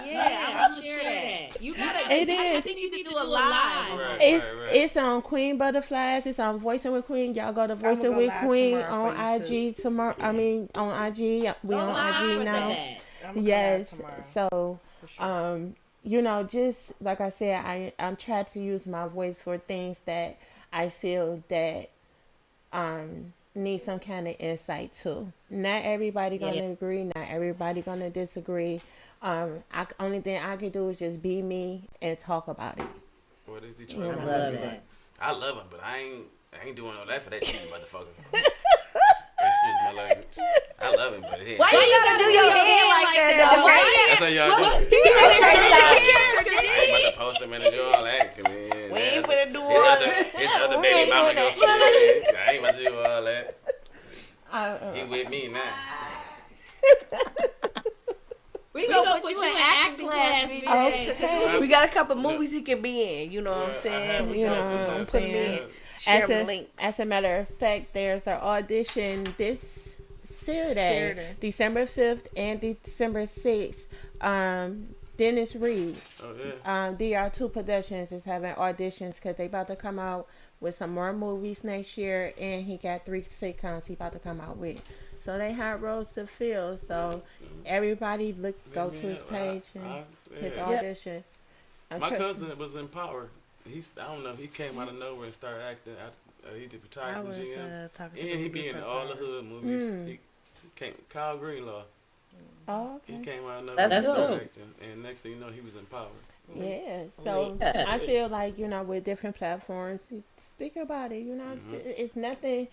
Yeah, I want to share that. You gotta. It I is. think you need to do a live. Right, It's right. it's on Queen Butterflies. It's on Voicing with Queen. Y'all go to Voicing go with live Queen tomorrow on for you, IG tomorrow. I mean on IG. We Go on live IG with now. that. I'm gonna Yes. come out tomorrow. So For sure. you know, just like I said, I'm trying to use my voice for things that I feel that need some kind of insight too. Not everybody Yeah. gonna agree. Not everybody gonna disagree. Only thing I can do is just be me and talk about it. What is he Yeah, trying I to love do? that. I love him, but I ain't doing all that for that cheating motherfucker. Excuse my language. I love him, but he ain't. Why you gotta do your hair like that, though? That's how y'all do it. I ain't about to post him and do all that. Cause, man, We ain't his finna do other- all his that. His other baby mama gonna see it. I ain't about to do all that. He with me now. We gonna put you in acting class, BJ. Okay. We got a couple movies he can be in. You know what I'm saying? We You know gonna, what we I'm gonna put him saying? in. Share As the a, links. as a matter of fact, there's an audition this Saturday, Saturday. December 5th and December 6th. Dennis Reed, Oh yeah. DR2 Productions is having auditions because they about to come out with some more movies next year, and he got 3 sitcoms he about to come out with. So they have roles to fill. So everybody go to his page and hit the Yeah. audition. I'm My tr- cousin was in Power. I don't know. He came out of nowhere and started acting. He did retired I from was GM. talking And to he be in all the hood movies. He came. Kyle Greenlaw. Oh, He okay. came out of nowhere That's and started dope. acting. And next thing you know, he was in Power. Yeah, so Yeah. I feel like, you know, with different platforms, you speak about it. You know, it's nothing.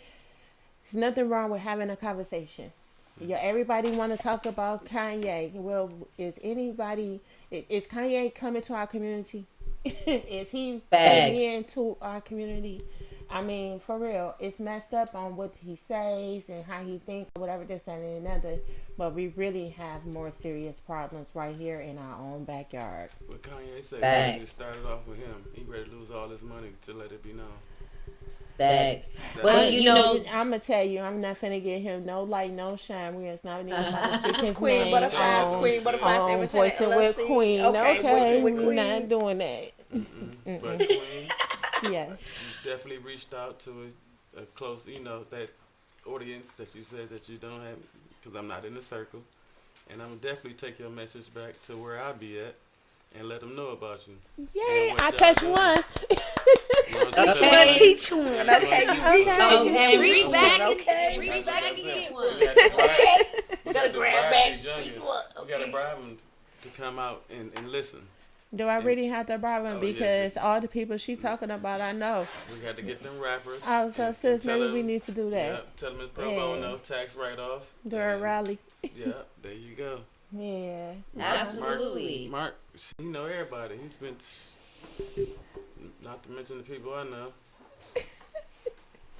It's nothing wrong with having a conversation. Yeah, everybody want to talk about Kanye. Well, is Kanye coming to our community? Is he Facts. fitting into our community? I mean, for real, it's messed up on what he says and how he thinks, whatever, this, that, and another. But we really have more serious problems right here in our own backyard. What Kanye said, Facts. he just started off with him. He ready to lose all his money to let it be known. Facts. That's Well, it. you know, I'm gonna tell you, I'm not finna give him no light, no shine. We is not even about to speak his Queen name Butterflies, on- Queen Butterflies, on every time Voicing with LLC. Queen. Okay, Okay, Voicing with we're Queen. not doing that. But Queen, Yes. you definitely reached out to a close, you know, that audience that you said that you don't have, because I'm not in the circle. And I'm definitely take your message back to where I be at and let them know about you. Yay! what I y'all touched doing? one. You know what I'm Okay. saying? Teach one, okay? You reach Okay. one, okay, you reach teach back, one, okay? reach back and get one. We We gotta gotta grab bribe back. these youngins. We gotta bribe them to come out and listen. Do I really have to bribe him? Oh, yes, Because all the people she talking about, I know. We got to get them rappers. Oh, so and sis, tell maybe we them- need to do Yeah, that. tell them it's pro Yeah. bono, tax write off. Do a rally. Yeah, there you go. Yeah. Absolutely. Mark, you know everybody. He's been, not to mention the people I know.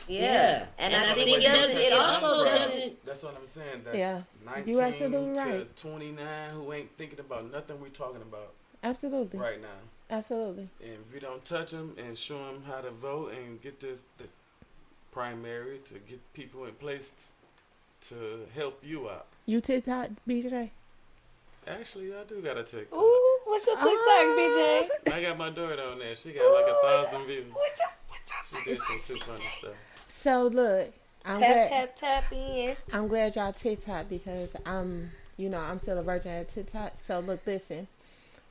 Yeah. And I think it also doesn't. That's what I'm saying. That Yeah. 19 You absolutely to right. 29 who ain't thinking about nothing we're talking about Absolutely. right now. Absolutely. And if we don't touch them and show them how to vote and get the primary to get people in place to help you out. You TikTok, BJ? Actually, I do got a TikTok. Ooh, what's your TikTok, BJ? I got my daughter on there. She got like 1,000 views. She did some too funny stuff. So look, I'm Tap in. I'm glad y'all TikTok because I'm still a virgin at TikTok. So look, listen,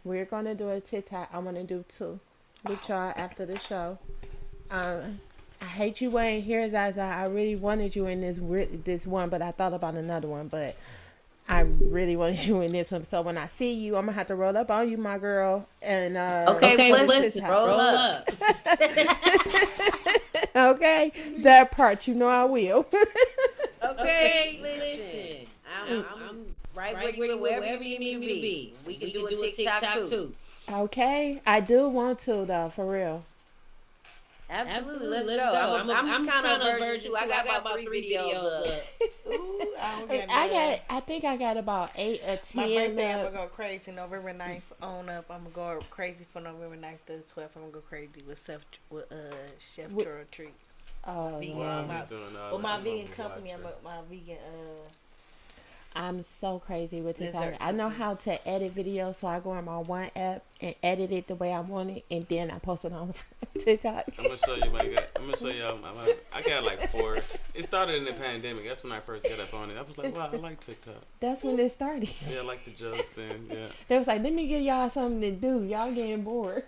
we're gonna do a TikTok. I'm gonna do 2 with y'all after the show. I hate you weren't here, Zaza. I really wanted you in this one, but I thought about another one, but I really wanted you in this one. So when I see you, I'm gonna have to roll up on you, my girl. And okay, let's roll up. Okay, that part, you know I will. Okay, listen. I'm right where you wherever you need me to be. We can do a TikTok too. Okay, I do want to though, for real. Absolutely, let's go. I'm kind of a virgin too. I got about 3 videos up. Ooh, I don't get none. I think I got about 8 or 10. My birthday, I'm gonna go crazy. November 9th on up. I'm gonna go crazy for November 9th to the 12th. I'm gonna go crazy with Chef Churro treats. Oh, Vegan. wow. My vegan company. My vegan. I'm so crazy with TikTok. Dessert. I know how to edit videos, so I go on my one app and edit it the way I want it, and then I post it on TikTok. I'm gonna show you I got like 4. It started in the pandemic. That's when I first got up on it. I was like, wow, I like TikTok. That's when it started. Yeah, I like the jokes and yeah. They was like, let me give y'all something to do. Y'all getting bored.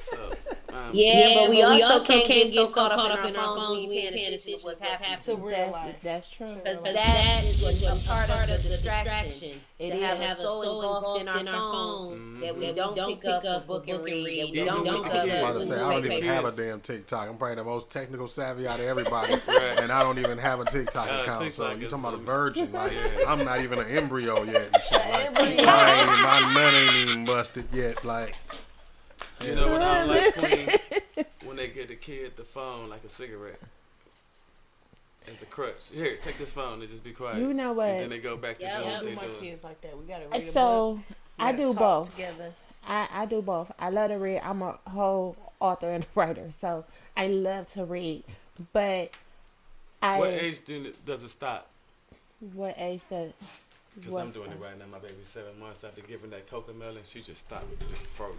So, but we also can't get so caught up in our phones. We ain't paying attention to what's happening To real life. That's true. Because that is a part of the distraction. It to is. have us so engulfed in our phones that we don't pick up a book and read. We Even don't with pick the kids. I'm up about to say, I don't even have a damn TikTok. I'm probably the most technical savvy out of everybody, Right. and I don't even have a TikTok account. TikTok So you is talking about a funny. virgin? Like I'm not even an embryo yet. And shit. Like, my nut ain't even busted yet. Like, You know what I like, Queen? When they get the kid the phone like a cigarette. As a crutch. Here, take this phone and just be quiet. You know what? And then they go back to doing Don't what do they my doing. kids like that. We gotta read a book. So We I gotta do talk both. together. I do both. I love to read. I'm a whole author and writer, so I love to read. But What age does it stop? What age does? Because I'm doing it right now. My baby's 7 months after giving that cocomelon. She just stopped. Just froze.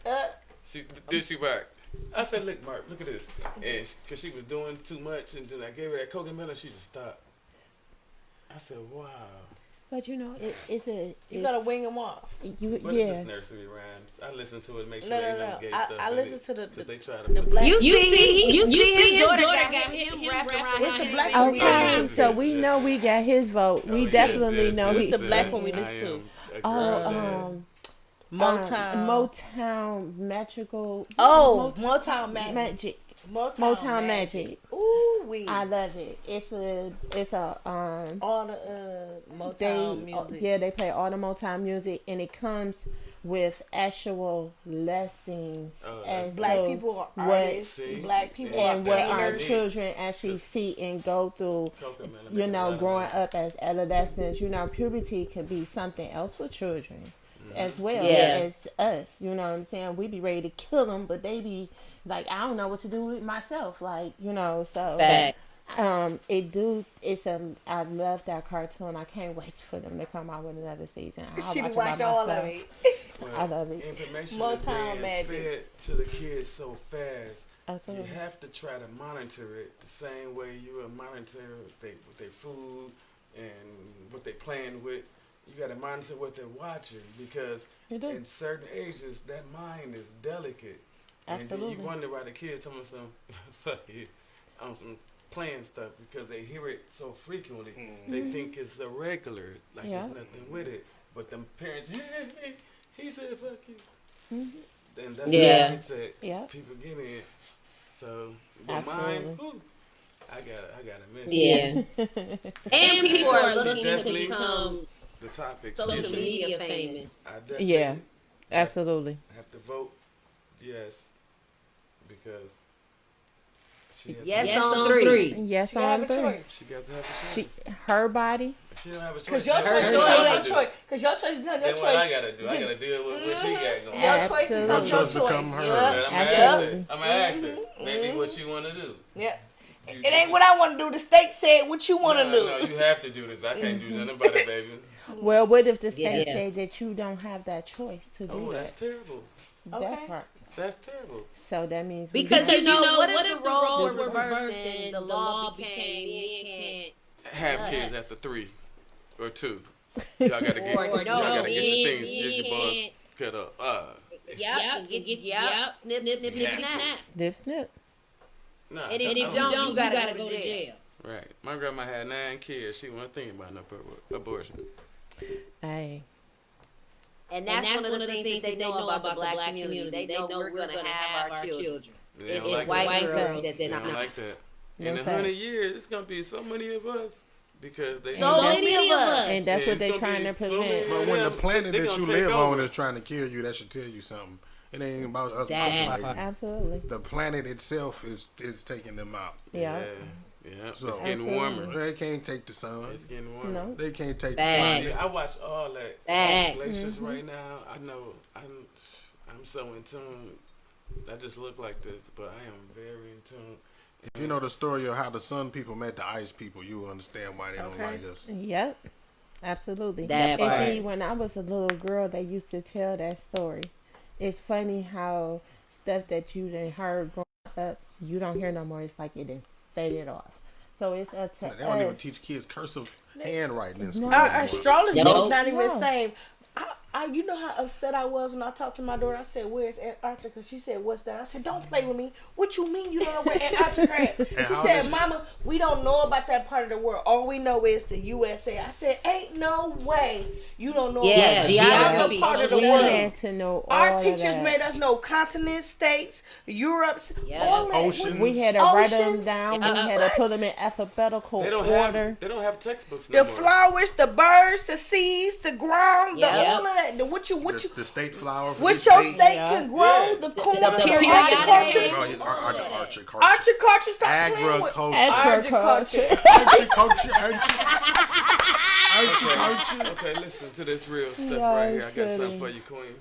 Then she back. I said, look, Mark, look at this. And because she was doing too much, and then I gave her that cocomelon, she just stopped. I said, wow. But you know, You gotta wing them off. But it's just nursery rhymes. I listen to it, make sure ain't no gay stuff. I listen to Because they try to the put black. You see his daughter got him wrapped around What's the his black neck. one? Okay, so we know we got his vote. We definitely know What's he. the black one we listen to? Motown Magical. Motown Magic. Magic. Motown Magic. Ooh, we. I love it. It's a all the Motown music. Yeah, they play all the Motown music, and it comes with actual lessons as Black to people are what artists. Black people and are what our singers. children actually see and go through. You know, growing up as adolescents. You know, puberty could be something else for children as well as us. You know what I'm saying? We be ready to kill them, but they be like, I don't know what to do with myself. Like, you know, so Fact. I love that cartoon. I can't wait for them to come out with another season. She watch all of it. I love it. Information Motown is being Magic. fed to the kids so fast. Absolutely. You have to try to monitor it the same way you will monitor with their food and what they playing with. You got to monitor what they're watching because in certain ages that mind is delicate. Absolutely. And then you wonder why the kids tell me some fuck you on some playing stuff because they hear it so frequently. They think it's a regular, like there's nothing with it. But them parents, he said fuck you. Then that's what he said. Yeah. People get in. So the Absolutely. mind, I gotta mention. Yeah. And people are looking to Definitely. become the topic. Social media famous. I definitely Yeah, absolutely. have to vote yes because she has Yes on 3. Yes, She have on a 3. choice. She has to have a choice. Her body. If she don't have a choice, Cause your then choice, what your I do. choice. Cause your choice, your Then what I choice. gotta do? I gotta deal with what she got going. Your on. choice Absolutely. becomes your Your choice choice. become her. Yeah. I'm gonna ask her. I'm gonna ask her. Maybe what you want to do. Yeah. It ain't what I want to do. The state said what you want to do. No, you have to do this. I can't do nothing about it, baby. Well, what if the state Yeah. say that you don't have that choice to do Oh, that's that? terrible. Okay. That part. That's terrible. So that means we Because have- you know, what if the roles were reversed and the law became men can't Have kids after 3 or 2. Y'all gotta get. Or Y'all no, gotta get your you things. Get your balls can't. cut up. Yep. Snip, snap. snip, snip. Nah. And if you don't, you gotta go to jail. Right. My grandma had 9 kids. She wasn't thinking about no abortion. Hey, And that's one of the things that they know about the black community. They know we're gonna have our children. They don't It's like white that. girls They that's don't not. like that. No In fact. 100 years, it's gonna be so many of us because they. So many of us. and that's Yeah, what it's they're gonna trying be to so many- prevent. But when the planet They that gonna you take live over. on is trying to kill you, that should tell you something. It ain't about us That populating. Absolutely. The planet itself is taking them out. Yeah. Yeah. So- It's getting Absolutely. warmer. They can't take the sun. It's getting warmer. No. They can't take Bad. the See, I watch all that Facts. glaciers right now. I know I'm so in tune. I just look like this, but I am very in tune. If you know the story of how the sun people met the ice people, you will understand why they don't Okay. like us. Yep. Absolutely. That and part. see, when I was a little girl, they used to tell that story. It's funny how stuff that you done heard growing up, you don't hear no more. It's like it done faded off. So it's up to They don't even us. teach kids cursive handwriting in school. No. Our anymore. astrology Nope. is not even No. the same. You know how upset I was when I talked to my daughter. I said, "Where's Antarctica?" She said, "What's that?" I said, "Don't play with me. What you mean you don't know where Antarctica is?" She how said, does- "Mama, we don't know about that part of the world. All we know is the USA." I said, "Ain't no way you don't know Yeah, about geography, other part of the social We world." studies. had to know all Our of teachers that. made us know continents, states, Europe's, Yeah. all that. Oceans. We had to write them Oceans. down. Yeah. We had to put them in alphabetical They don't order. have textbooks no The more. flowers, the birds, the seas, the ground, Yeah. the all of that. The what you The state flower for What this your state. state Yeah. can grow, Yeah. the corn, the the periodic horticulture, table. Oh, yeah, horticulture. horticulture, stop playing with Agriculture. horticulture. Agriculture. Okay, listen to this real stuff Y'all right here. I got silly. something for you, Queen.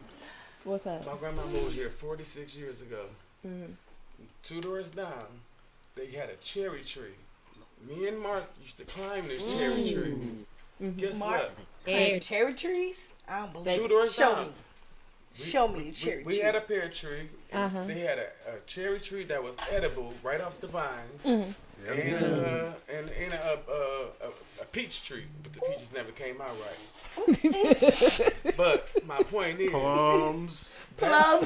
What's up? My grandma moved here 46 years ago. Mm-hmm. 2 doors down, they had a cherry tree. Me and Mark used to climb this cherry tree. Guess Mark, what? Plant cherry trees? I don't believe 2 it. doors Show down. me. Show me the cherry We tree. had a pear tree. And Uh-huh. They had a cherry tree that was edible right off the vine, Mm-hmm. and a peach tree, but the peaches never came out right. But my point is, Plums. Plum,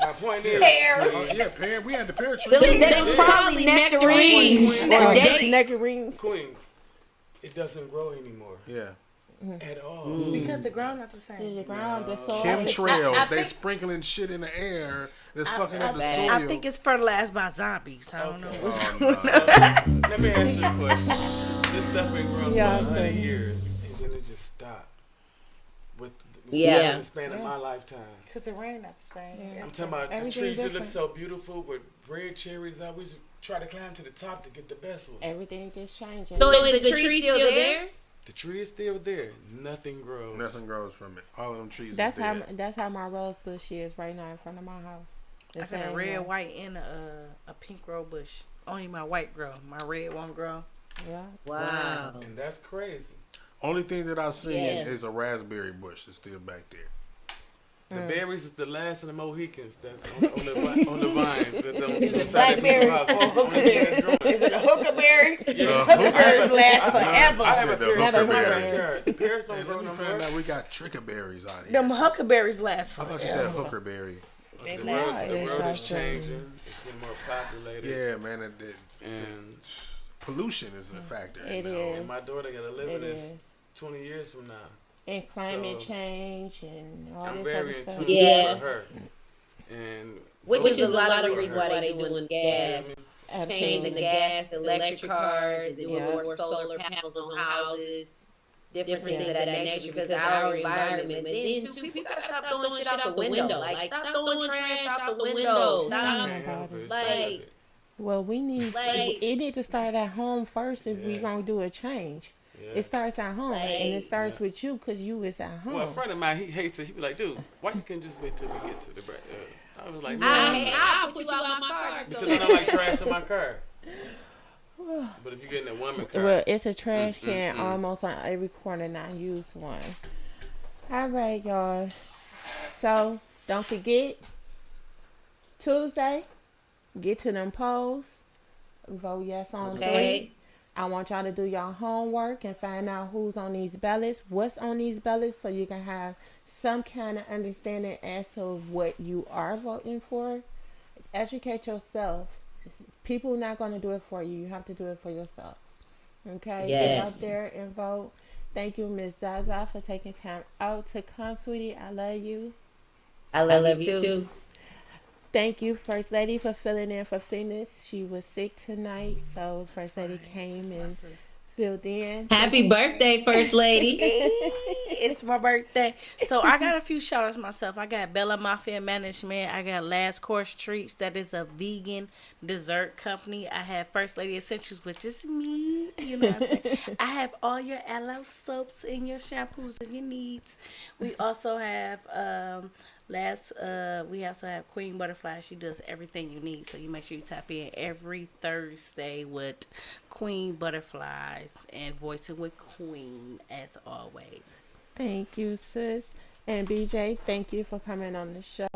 my point is, pears. Oh, yeah, pear. We had the pear tree. They was probably nectarines or dates. Nectarines. Queen, it doesn't grow anymore Yeah. at all. Because the ground not the In same. the ground, the soil. Chemtrails. I they think- sprinkling shit in the air that's fucking up the soil. I think it's fertilized by zombies. I don't know what's Oh, going on. Let me ask you a question. This stuff been growing Yeah, for 100 so- years, and then it just stopped. With Yeah. the span of my lifetime. Because the rain not the same. Yeah. I'm talking about the Everything trees that look different. so beautiful with red cherries. I always try to climb to the top to get the best ones. Everything is changing. So is the tree still there? The tree is still there. Nothing grows. Nothing grows from it. All of them trees That's are how dead. my rose bush is right now in front of my house. The I got a same red, way. white, and a pink rose bush. Only my white grow. My red won't grow. Yeah. Wow. And that's crazy. Only thing that I've seen Yeah. is a raspberry bush that's still back there. The berries is the last of the Mohicans that's on the vines. That's on Is the it side of blackberry people's or houses. Only thing that's growing. Is it a huckleberry? Yeah. Huckleberries last I have forever. a pear Not tree in my huckleberry. backyard. The pears don't Man, grow let me no find more. out we got trickerberries out here. Them huckleberries last I forever. thought you said hookerberry. They The last world, the it's world is awesome. changing. It's getting more populated. Yeah, man. And Pollution is a factor. It you know. is. and my daughter got to live in It this is. 20 years from now. And climate So, change and all I'm this very other in stuff. tune Yeah. for her. And Which is a lot of for reasons her. why they doing gas. Changing the gas, the electric cars, is it Yeah. more solar panels on houses? different things of that nature because of our environment. But then too, people gotta stop throwing shit out the window. Like stop throwing trash out the window. Stop Can't help it. like. Well, we need it need to start at home first if we Yes. gonna do a change. Yes. It starts at home, and it starts Yeah. with you because you is at home. Well, a friend of mine, he hates it. He be like, dude, why you can't just wait till we get to the break? I was like, I'll put you out my car. because I don't like trash in my car. But if you get in a woman car, Well, it's a trash can almost on every corner, not used one. All right, y'all. So don't forget Tuesday. Get to them polls. Vote yes on 3. I want y'all to do your homework and find out who's on these ballots, what's on these ballots, so you can have some kind of understanding as to what you are voting for. Educate yourself. People are not going to do it for you. You have to do it for yourself. Okay? Yes. Get out there and vote. Thank you, Miss Zaza, for taking time out to come, sweetie. I love you. I love you too. Thank you, First Lady, for filling in for Phoenix. She was sick tonight, so First Lady came and filled in. Happy birthday, First Lady. It's my birthday. So I got a few shout outs myself. I got Bella Mafia Management. I got Last Course Treats. That is a vegan dessert company. I have First Lady Essentials, which is me. You know what I'm saying? I have all your aloe soaps and your shampoos and your needs. We also have we also have Queen Butterfly. She does everything you need, so you make sure you tap in every Thursday with Queen Butterflies and Voicing with Queen as always. Thank you, sis. And BJ, thank you for coming on the show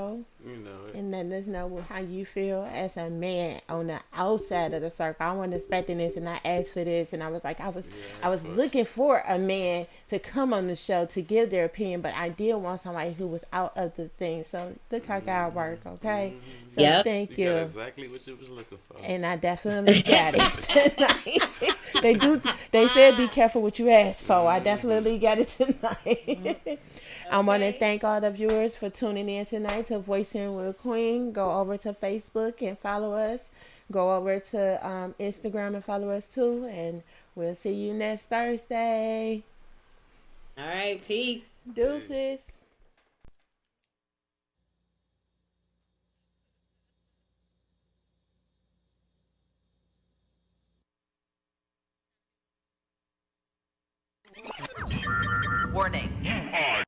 you know it. and letting us know how you feel as a man on the outside of the circle. I wasn't expecting this, and I asked for this, and I was like, I was looking for a man to come on the show to give their opinion, but I did want somebody who was out of the thing. So look how God work, okay? So thank You you. got exactly what you was looking for. And I definitely got it tonight. They said be careful what you ask for. I definitely got it tonight. I want to thank all the viewers for tuning in tonight to Voicing with Queen. Go over to Facebook and follow us. Go over to Instagram and follow us too. And we'll see you next Thursday. All right, peace. Deuces. Warning. You are